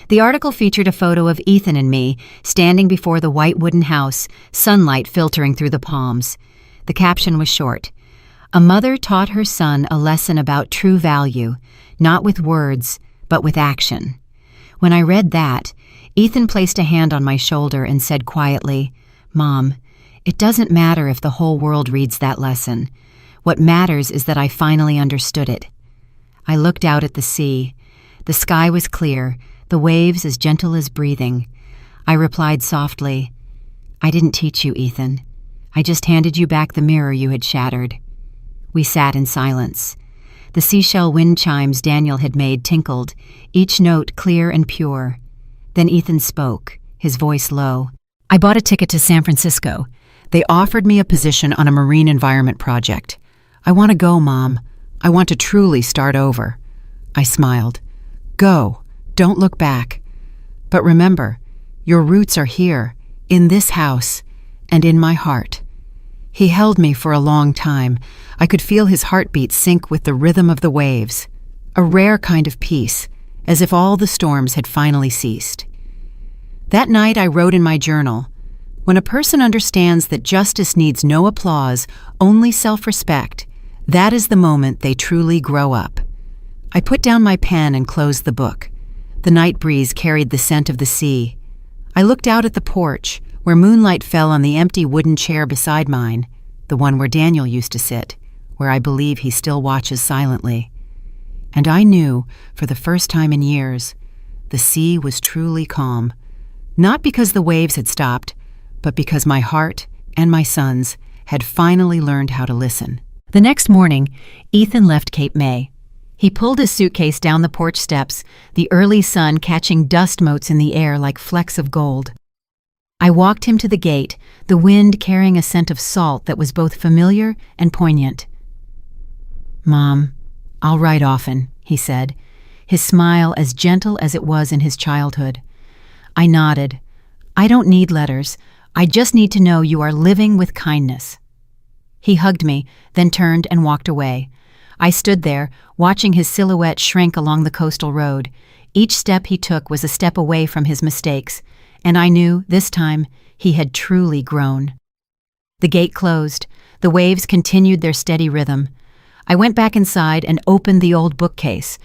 A: The article featured a photo of Ethan and me standing before the white wooden house, sunlight filtering through the palms. The caption was short. A mother taught her son a lesson about true value, not with words, but with action. When I read that, Ethan placed a hand on my shoulder and said quietly, Mom, it doesn't matter if the whole world reads that lesson. What matters is that I finally understood it. I looked out at the sea. The sky was clear, the waves as gentle as breathing. I replied softly, "I didn't teach you, Ethan. I just handed you back the mirror you had shattered." We sat in silence. The seashell wind chimes Daniel had made tinkled, each note clear and pure. Then Ethan spoke, his voice low. "I bought a ticket to San Francisco. They offered me a position on a marine environment project. I want to go, Mom. I want to truly start over." I smiled. "Go. Don't look back. But remember, your roots are here, in this house, and in my heart." He held me for a long time. I could feel his heartbeat sync with the rhythm of the waves, a rare kind of peace, as if all the storms had finally ceased. That night I wrote in my journal, "When a person understands that justice needs no applause, only self-respect, that is the moment they truly grow up." I put down my pen and closed the book. The night breeze carried the scent of the sea. I looked out at the porch, where moonlight fell on the empty wooden chair beside mine, the one where Daniel used to sit, where I believe he still watches silently. And I knew, for the first time in years, the sea was truly calm, not because the waves had stopped, but because my heart and my sons had finally learned how to listen. The next morning, Ethan left Cape May. He pulled his suitcase down the porch steps, the early sun catching dust motes in the air like flecks of gold. I walked him to the gate, the wind carrying a scent of salt that was both familiar and poignant. "Mom, I'll write often," he said, his smile as gentle as it was in his childhood. I nodded. "I don't need letters. I just need to know you are living with kindness." He hugged me, then turned and walked away. I stood there, watching his silhouette shrink along the coastal road. Each step he took was a step away from his mistakes, and I knew, this time, he had truly grown. The gate closed. The waves continued their steady rhythm. I went back inside and opened the old bookcase.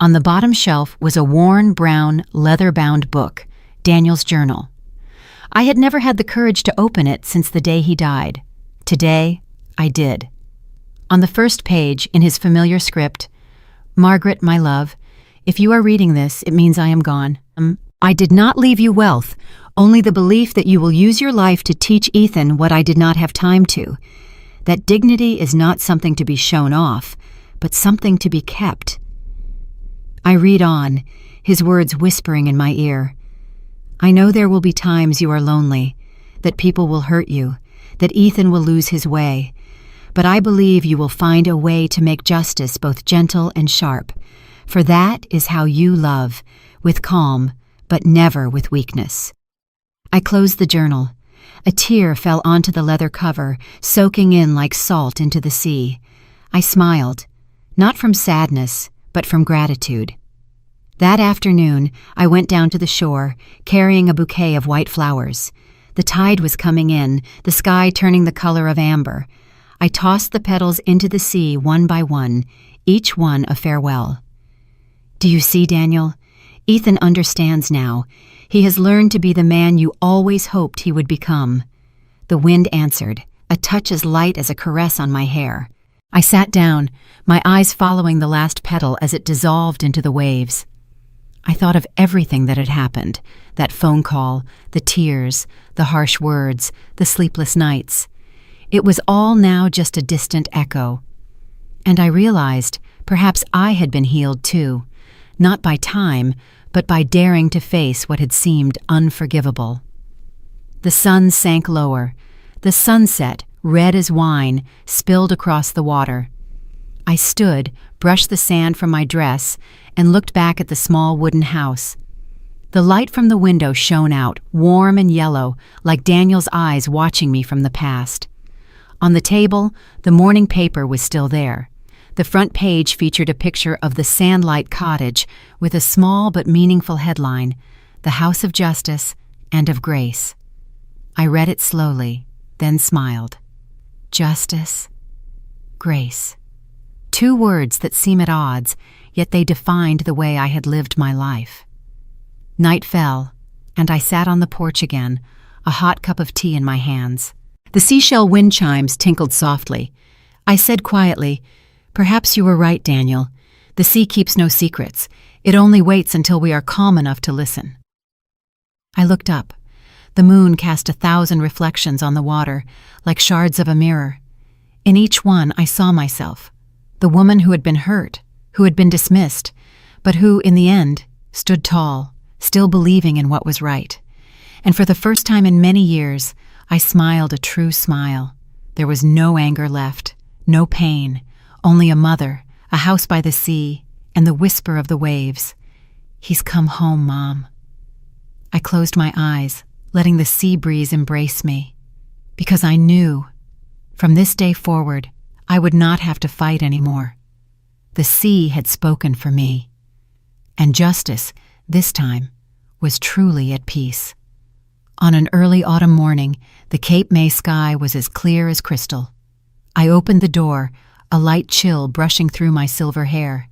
A: On the bottom shelf was a worn, brown, leather-bound book, Daniel's journal. I had never had the courage to open it since the day he died. Today, I did. On the first page, in his familiar script, "Margaret, my love, if you are reading this, it means I am gone. I did not leave you wealth, only the belief that you will use your life to teach Ethan what I did not have time to. That dignity is not something to be shown off, but something to be kept." I read on, his words whispering in my ear. "I know there will be times you are lonely, that people will hurt you, that Ethan will lose his way. But I believe you will find a way to make justice both gentle and sharp, for that is how you love, with calm, but never with weakness." I closed the journal. A tear fell onto the leather cover, soaking in like salt into the sea. I smiled, not from sadness, but from gratitude. That afternoon, I went down to the shore, carrying a bouquet of white flowers. The tide was coming in, the sky turning the color of amber. I tossed the petals into the sea one by one, each one a farewell. "Do you see, Daniel? Ethan understands now. He has learned to be the man you always hoped he would become." The wind answered, a touch as light as a caress on my hair. I sat down, my eyes following the last petal as it dissolved into the waves. I thought of everything that had happened, that phone call, the tears, the harsh words, the sleepless nights. It was all now just a distant echo. And I realized perhaps I had been healed too, not by time, but by daring to face what had seemed unforgivable. The sun sank lower. The sunset, red as wine, spilled across the water. I stood, brushed the sand from my dress, and looked back at the small wooden house. The light from the window shone out, warm and yellow, like Daniel's eyes watching me from the past. On the table, the morning paper was still there. The front page featured a picture of the Sandlight Cottage with a small but meaningful headline, "The House of Justice and of Grace." I read it slowly, then smiled. Justice, grace. Two words that seem at odds, yet they defined the way I had lived my life. Night fell, and I sat on the porch again, a hot cup of tea in my hands. The seashell wind chimes tinkled softly. I said quietly, "Perhaps you were right, Daniel. The sea keeps no secrets. It only waits until we are calm enough to listen." I looked up. The moon cast 1,000 reflections on the water, like shards of a mirror. In each one I saw myself, the woman who had been hurt, who had been dismissed, but who, in the end, stood tall, still believing in what was right. And for the first time in many years, I smiled a true smile. There was no anger left, no pain, only a mother, a house by the sea, and the whisper of the waves. "He's come home, Mom." I closed my eyes, letting the sea breeze embrace me, because I knew, from this day forward, I would not have to fight anymore. The sea had spoken for me, and justice, this time, was truly at peace. On an early autumn morning, the Cape May sky was as clear as crystal. I opened the door, a light chill brushing through my silver hair.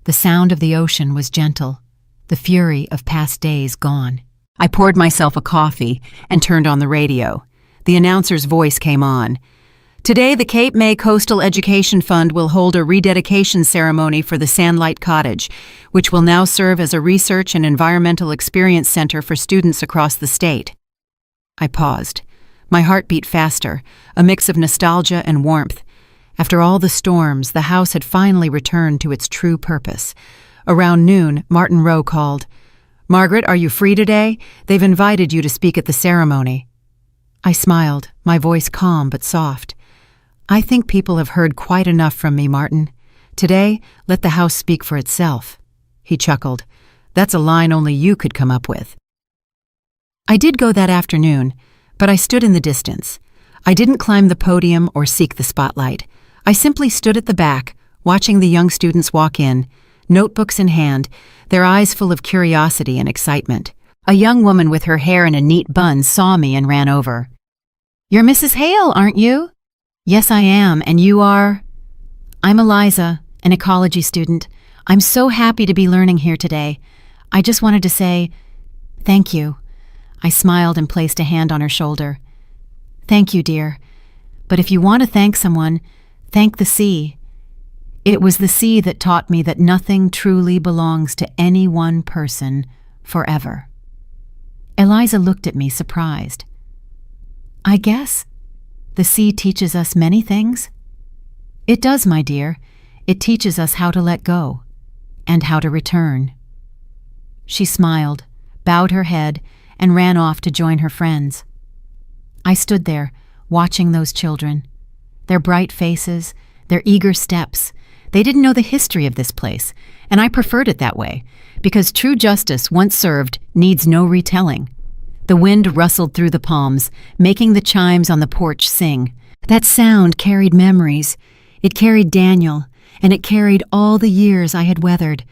A: The sound of the ocean was gentle, the fury of past days gone. I poured myself a coffee and turned on the radio. The announcer's voice came on. "Today, the Cape May Coastal Education Fund will hold a rededication ceremony for the Sandlight Cottage, which will now serve as a research and environmental experience center for students across the state." I paused. My heart beat faster, a mix of nostalgia and warmth. After all the storms, the house had finally returned to its true purpose. Around noon, Martin Rowe called. "Margaret, are you free today? They've invited you to speak at the ceremony." I smiled, my voice calm but soft. "I think people have heard quite enough from me, Martin. Today, let the house speak for itself." He chuckled. "That's a line only you could come up with." I did go that afternoon, but I stood in the distance. I didn't climb the podium or seek the spotlight. I simply stood at the back, watching the young students walk in, notebooks in hand, their eyes full of curiosity and excitement. A young woman with her hair in a neat bun saw me and ran over. "You're Mrs. Hale, aren't you?" "Yes, I am, and you are?" "I'm Eliza, an ecology student. I'm so happy to be learning here today. I just wanted to say, thank you." I smiled and placed a hand on her shoulder. "Thank you, dear. But if you want to thank someone, thank the sea. It was the sea that taught me that nothing truly belongs to any one person forever." Eliza looked at me, surprised. "I guess the sea teaches us many things." "It does, my dear. It teaches us how to let go and how to return." She smiled, bowed her head, and ran off to join her friends. I stood there, watching those children. Their bright faces, their eager steps. They didn't know the history of this place, and I preferred it that way, because true justice, once served, needs no retelling. The wind rustled through the palms, making the chimes on the porch sing. That sound carried memories. It carried Daniel, and it carried all the years I had weathered,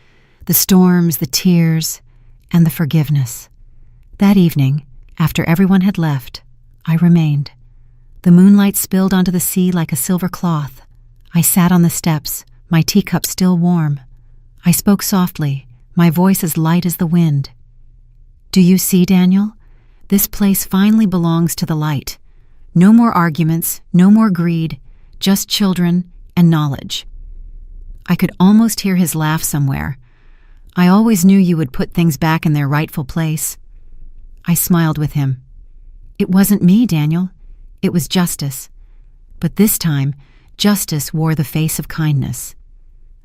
A: the storms, the tears, and the forgiveness. That evening, after everyone had left, I remained. The moonlight spilled onto the sea like a silver cloth. I sat on the steps, my teacup still warm. I spoke softly, my voice as light as the wind. "Do you see, Daniel? This place finally belongs to the light. No more arguments, no more greed, just children and knowledge." I could almost hear his laugh somewhere. "I always knew you would put things back in their rightful place." I smiled with him. "It wasn't me, Daniel. It was justice. But this time, justice wore the face of kindness."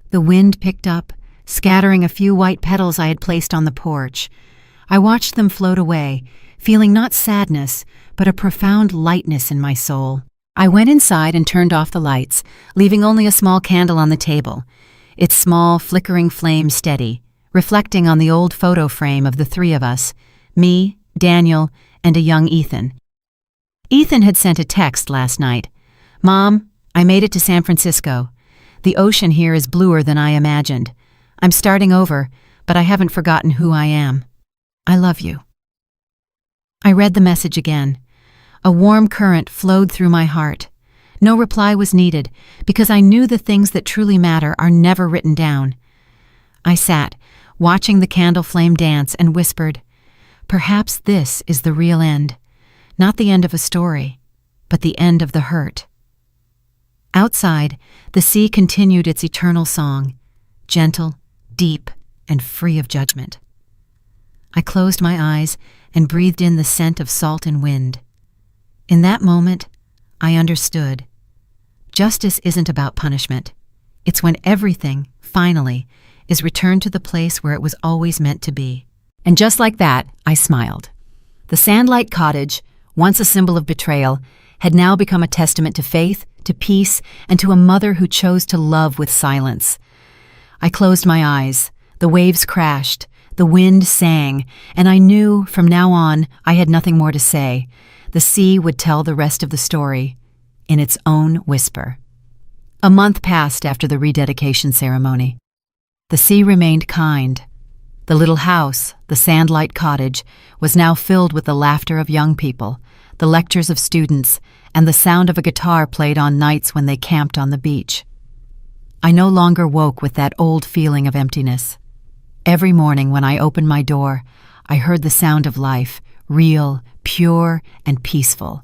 A: The wind picked up, scattering a few white petals I had placed on the porch. I watched them float away, feeling not sadness, but a profound lightness in my soul. I went inside and turned off the lights, leaving only a small candle on the table, its small, flickering flame steady, reflecting on the old photo frame of the three of us, me, Daniel, and a young Ethan. Ethan had sent a text last night. "Mom, I made it to San Francisco. The ocean here is bluer than I imagined. I'm starting over, but I haven't forgotten who I am. I love you." I read the message again. A warm current flowed through my heart. No reply was needed, because I knew the things that truly matter are never written down. I sat, watching the candle flame dance, and whispered, "Perhaps this is the real end. Not the end of a story, but the end of the hurt." Outside, the sea continued its eternal song, gentle, deep, and free of judgment. I closed my eyes and breathed in the scent of salt and wind. In that moment, I understood. Justice isn't about punishment. It's when everything, finally, is returned to the place where it was always meant to be. And just like that, I smiled. The Sandlight Cottage, once a symbol of betrayal, had now become a testament to faith, to peace, and to a mother who chose to love with silence. I closed my eyes. The waves crashed. The wind sang, and I knew from now on I had nothing more to say. The sea would tell the rest of the story in its own whisper. A month passed after the rededication ceremony. The sea remained kind. The little house, the Sandlight Cottage, was now filled with the laughter of young people, the lectures of students, and the sound of a guitar played on nights when they camped on the beach. I no longer woke with that old feeling of emptiness. Every morning when I opened my door, I heard the sound of life, real, pure, and peaceful.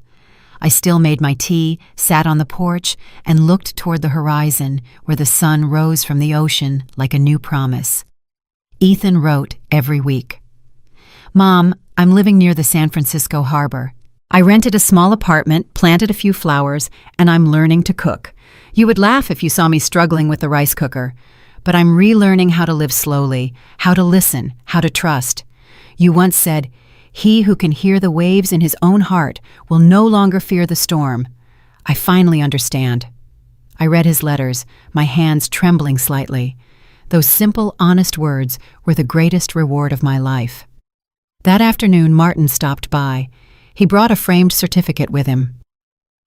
A: I still made my tea, sat on the porch, and looked toward the horizon where the sun rose from the ocean like a new promise. Ethan wrote every week. "Mom, I'm living near the San Francisco harbor. I rented a small apartment, planted a few flowers, and I'm learning to cook. You would laugh if you saw me struggling with the rice cooker. But I'm relearning how to live slowly, how to listen, how to trust. You once said, 'He who can hear the waves in his own heart will no longer fear the storm.' I finally understand." I read his letters, my hands trembling slightly. Those simple, honest words were the greatest reward of my life. That afternoon, Martin stopped by. He brought a framed certificate with him.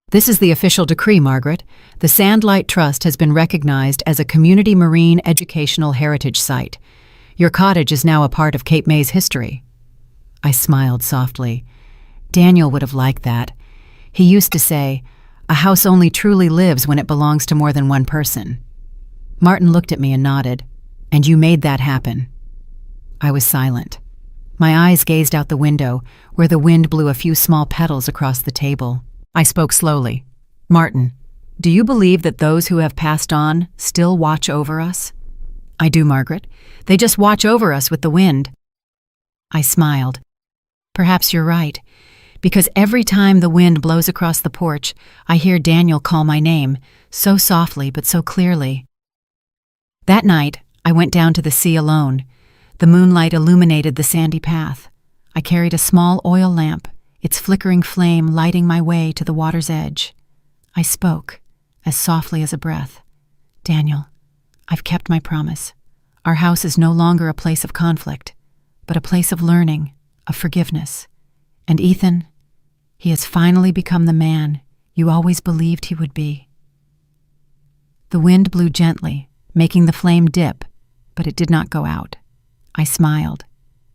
A: "This is the official decree, Margaret. The Sandlight Trust has been recognized as a community marine educational heritage site. Your cottage is now a part of Cape May's history." I smiled softly. Daniel would have liked that. He used to say, "A house only truly lives when it belongs to more than one person." Martin looked at me and nodded. "And you made that happen." I was silent. My eyes gazed out the window, where the wind blew a few small petals across the table. I spoke slowly. "Martin, do you believe that those who have passed on still watch over us?" "I do, Margaret. They just watch over us with the wind." I smiled. "Perhaps you're right, because every time the wind blows across the porch, I hear Daniel call my name, so softly but so clearly." That night, I went down to the sea alone. The moonlight illuminated the sandy path. I carried a small oil lamp, its flickering flame lighting my way to the water's edge. I spoke, as softly as a breath. "Daniel, I've kept my promise. Our house is no longer a place of conflict, but a place of learning, of forgiveness. And Ethan, he has finally become the man you always believed he would be." The wind blew gently, making the flame dip, but it did not go out. I smiled.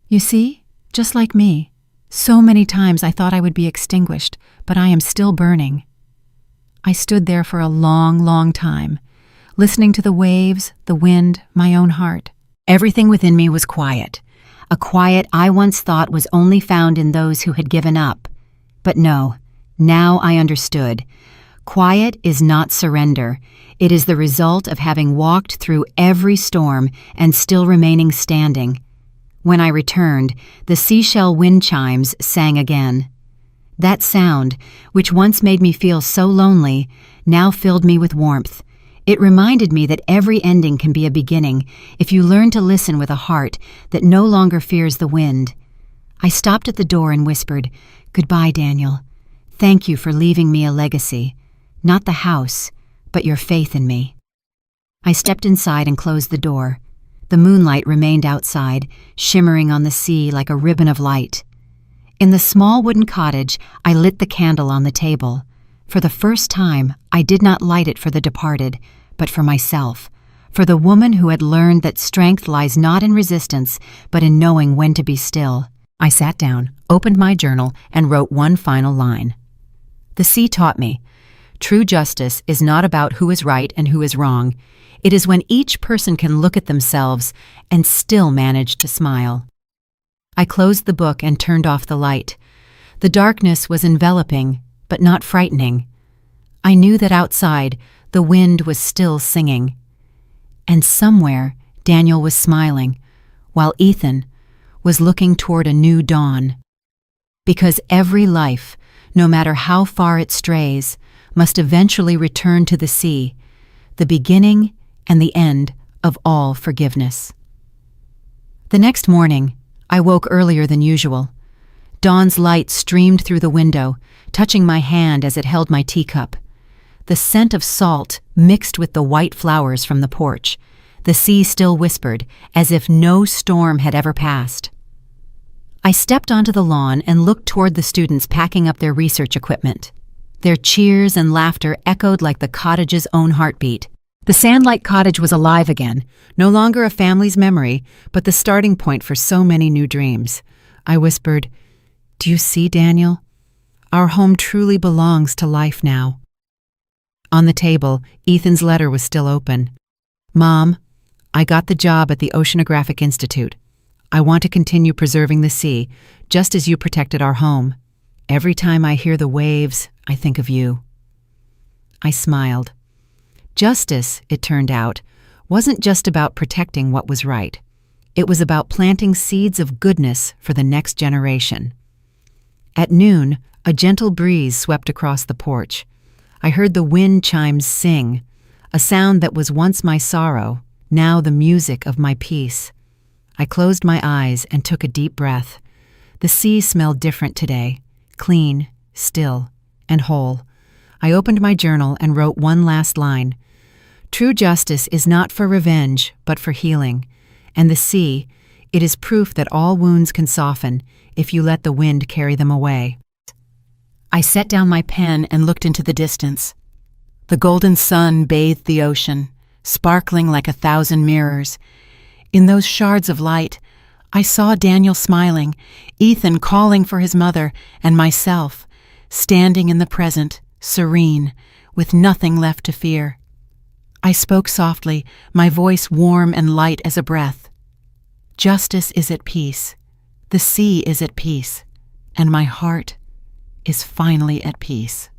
A: "You see, just like me, so many times I thought I would be extinguished, but I am still burning." I stood there for a long, long time, listening to the waves, the wind, my own heart. Everything within me was quiet, a quiet I once thought was only found in those who had given up. But no, now I understood. Quiet is not surrender. It is the result of having walked through every storm and still remaining standing. When I returned, the seashell wind chimes sang again. That sound, which once made me feel so lonely, now filled me with warmth. It reminded me that every ending can be a beginning if you learn to listen with a heart that no longer fears the wind. I stopped at the door and whispered, "Goodbye, Daniel. Thank you for leaving me a legacy. Not the house, but your faith in me." I stepped inside and closed the door. The moonlight remained outside, shimmering on the sea like a ribbon of light. In the small wooden cottage, I lit the candle on the table. For the first time, I did not light it for the departed, but for myself, for the woman who had learned that strength lies not in resistance, but in knowing when to be still. I sat down, opened my journal, and wrote one final line. The sea taught me, true justice is not about who is right and who is wrong. It is when each person can look at themselves and still manage to smile. I closed the book and turned off the light. The darkness was enveloping, but not frightening. I knew that outside, The wind was still singing. And somewhere, Daniel was smiling, while Ethan was looking toward a new dawn. Because every life, no matter how far it strays, must eventually return to the sea, the beginning and the end of all forgiveness. The next morning, I woke earlier than usual. Dawn's light streamed through the window, touching my hand as it held my teacup. The scent of salt mixed with the white flowers from the porch. The sea still whispered, as if no storm had ever passed. I stepped onto the lawn and looked toward the students packing up their research equipment. Their cheers and laughter echoed like the cottage's own heartbeat. The Sandlight Cottage was alive again, no longer a family's memory, but the starting point for so many new dreams. I whispered, "Do you see, Daniel? Our home truly belongs to life now." On the table, Ethan's letter was still open. "Mom, I got the job at the Oceanographic Institute. I want to continue preserving the sea, just as you protected our home. Every time I hear the waves, I think of you." I smiled. Justice, it turned out, wasn't just about protecting what was right. It was about planting seeds of goodness for the next generation. At noon, a gentle breeze swept across the porch. I heard the wind chimes sing, a sound that was once my sorrow, now the music of my peace. I closed my eyes and took a deep breath. The sea smelled different today, clean, still, and whole. I opened my journal and wrote one last line. "True justice is not for revenge, but for healing. And the sea, it is proof that all wounds can soften if you let the wind carry them away." I set down my pen and looked into the distance. The golden sun bathed the ocean, sparkling like 1,000 mirrors. In those shards of light, I saw Daniel smiling, Ethan calling for his mother, and myself, standing in the present, serene, with nothing left to fear. I spoke softly, my voice warm and light as a breath. Justice is at peace, the sea is at peace, and my heart is finally at peace.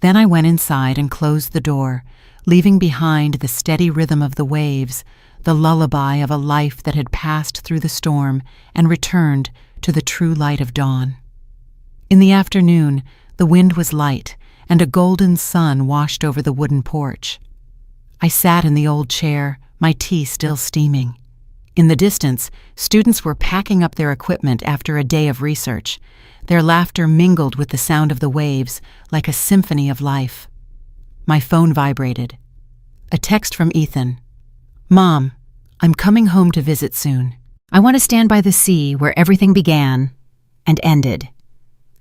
A: Then I went inside and closed the door, leaving behind the steady rhythm of the waves, the lullaby of a life that had passed through the storm and returned to the true light of dawn. In the afternoon, the wind was light, and a golden sun washed over the wooden porch. I sat in the old chair, my tea still steaming. In the distance, students were packing up their equipment after a day of research. Their laughter mingled with the sound of the waves like a symphony of life. My phone vibrated. A text from Ethan. "Mom, I'm coming home to visit soon. I want to stand by the sea where everything began and ended."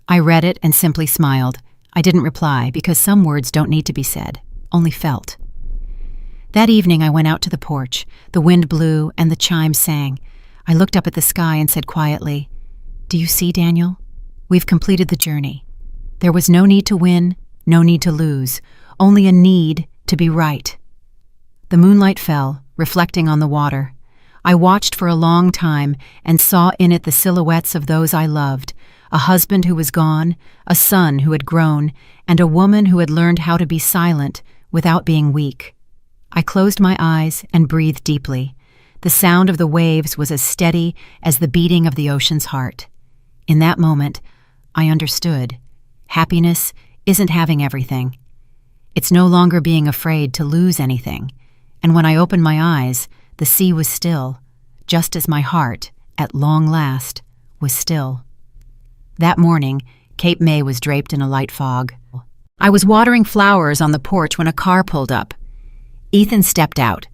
A: I read it and simply smiled. I didn't reply because some words don't need to be said, only felt. That evening I went out to the porch. The wind blew and the chimes sang. I looked up at the sky and said quietly, "Do you see, Daniel? We've completed the journey. There was no need to win, no need to lose, only a need to be right." The moonlight fell, reflecting on the water. I watched for a long time and saw in it the silhouettes of those I loved, a husband who was gone, a son who had grown, and a woman who had learned how to be silent without being weak. I closed my eyes and breathed deeply. The sound of the waves was as steady as the beating of the ocean's heart. In that moment, I understood. Happiness isn't having everything. It's no longer being afraid to lose anything. And when I opened my eyes, the sea was still, just as my heart, at long last, was still. That morning, Cape May was draped in a light fog. I was watering flowers on the porch when a car pulled up. Ethan stepped out,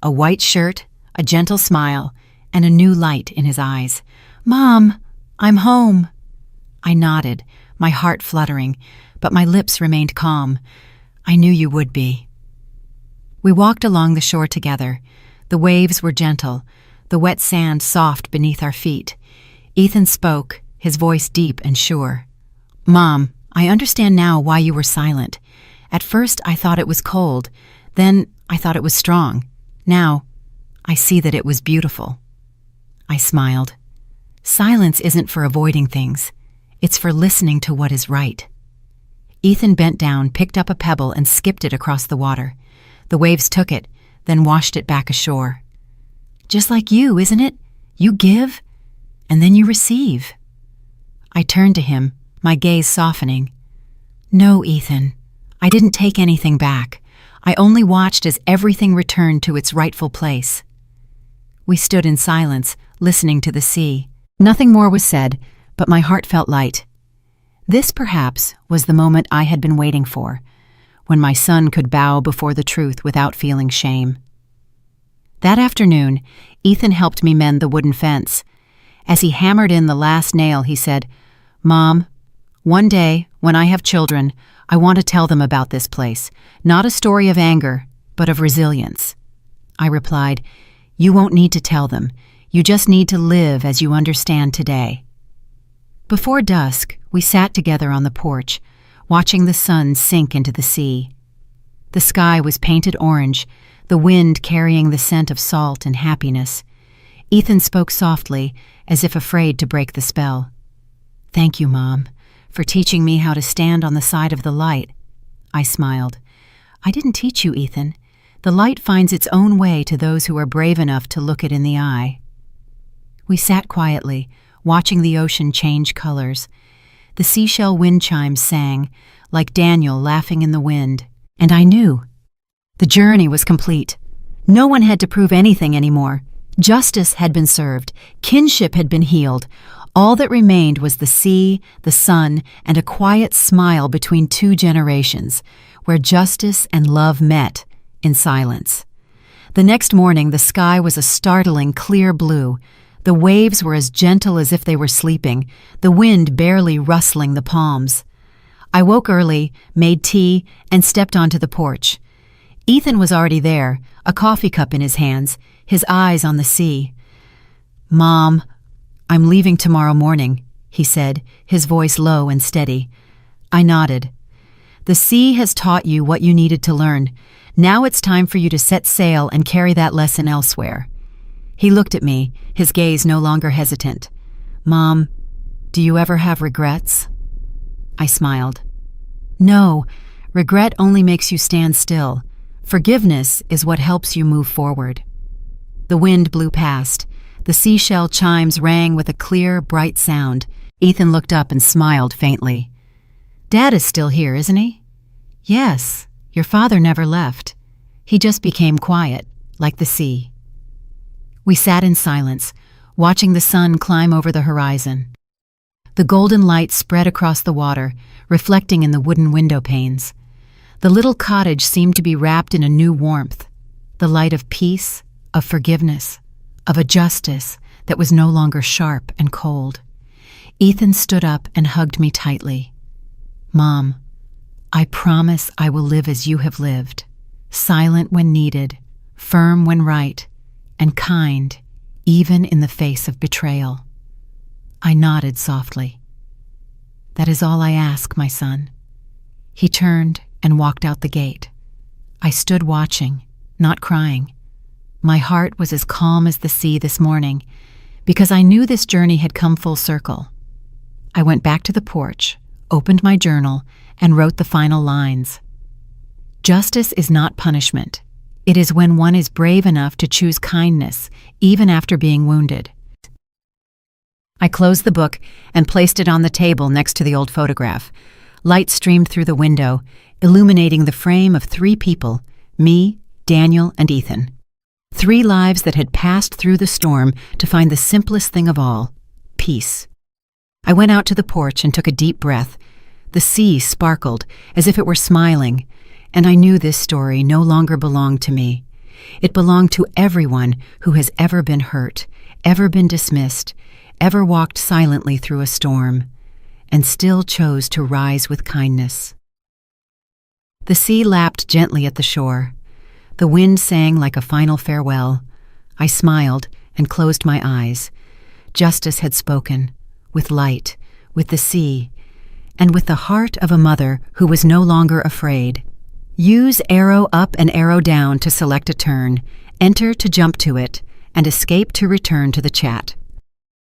A: a white shirt, a gentle smile, and a new light in his eyes. "Mom, I'm home." I nodded, my heart fluttering, but my lips remained calm. "I knew you would be." We walked along the shore together. The waves were gentle, the wet sand soft beneath our feet. Ethan spoke, his voice deep and sure. "Mom, I understand now why you were silent. At first I thought it was cold, then I thought it was strong. Now, I see that it was beautiful." I smiled. Silence isn't for avoiding things. It's for listening to what is right. Ethan bent down, picked up a pebble, and skipped it across the water. The waves took it, then washed it back ashore. Just like you, isn't it? You give, and then you receive. I turned to him, my gaze softening. No, Ethan, I didn't take anything back. I only watched as everything returned to its rightful place. We stood in silence, listening to the sea. Nothing more was said, but my heart felt light. This, perhaps, was the moment I had been waiting for, when my son could bow before the truth without feeling shame. That afternoon, Ethan helped me mend the wooden fence. As he hammered in the last nail, he said, "Mom, one day, when I have children, I want to tell them about this place. Not a story of anger, but of resilience." I replied, "You won't need to tell them. You just need to live as you understand today." Before dusk, we sat together on the porch, watching the sun sink into the sea. The sky was painted orange, the wind carrying the scent of salt and happiness. Ethan spoke softly, as if afraid to break the spell. "Thank you, Mom, for teaching me how to stand on the side of the light." I smiled. "I didn't teach you, Ethan. The light finds its own way to those who are brave enough to look it in the eye." We sat quietly, watching the ocean change colors. The seashell wind chimes sang, like Daniel laughing in the wind, and I knew. The journey was complete. No one had to prove anything anymore. Justice had been served. Kinship had been healed. All that remained was the sea, the sun, and a quiet smile between two generations, where justice and love met in silence. The next morning, the sky was a startling clear blue. The waves were as gentle as if they were sleeping, the wind barely rustling the palms. I woke early, made tea, and stepped onto the porch. Ethan was already there, a coffee cup in his hands, his eyes on the sea. "Mom, I'm leaving tomorrow morning," he said, his voice low and steady. I nodded. "The sea has taught you what you needed to learn. Now it's time for you to set sail and carry that lesson elsewhere." He looked at me, his gaze no longer hesitant. "Mom, do you ever have regrets?" I smiled. "No, regret only makes you stand still. Forgiveness is what helps you move forward." The wind blew past. The seashell chimes rang with a clear, bright sound. Ethan looked up and smiled faintly. "Dad is still here, isn't he?" "Yes, your father never left. He just became quiet, like the sea." We sat in silence, watching the sun climb over the horizon. The golden light spread across the water, reflecting in the wooden window panes. The little cottage seemed to be wrapped in a new warmth, the light of peace, of forgiveness, of a justice that was no longer sharp and cold. Ethan stood up and hugged me tightly. "Mom, I promise I will live as you have lived, silent when needed, firm when right, and kind, even in the face of betrayal." I nodded softly. "That is all I ask, my son." He turned and walked out the gate. I stood watching, not crying. My heart was as calm as the sea this morning, because I knew this journey had come full circle. I went back to the porch, opened my journal, and wrote the final lines. "Justice is not punishment. It is when one is brave enough to choose kindness, even after being wounded." I closed the book and placed it on the table next to the old photograph. Light streamed through the window, illuminating the frame of 3 people, me, Daniel, and Ethan. 3 lives that had passed through the storm to find the simplest thing of all, peace. I went out to the porch and took a deep breath. The sea sparkled, as if it were smiling, and I knew this story no longer belonged to me. It belonged to everyone who has ever been hurt, ever been dismissed, ever walked silently through a storm, and still chose to rise with kindness. The sea lapped gently at the shore. The wind sang like a final farewell. I smiled and closed my eyes. Justice had spoken, with light, with the sea, and with the heart of a mother who was no longer afraid. Use arrow up and arrow down to select a turn, enter to jump to it, and escape to return to the chat.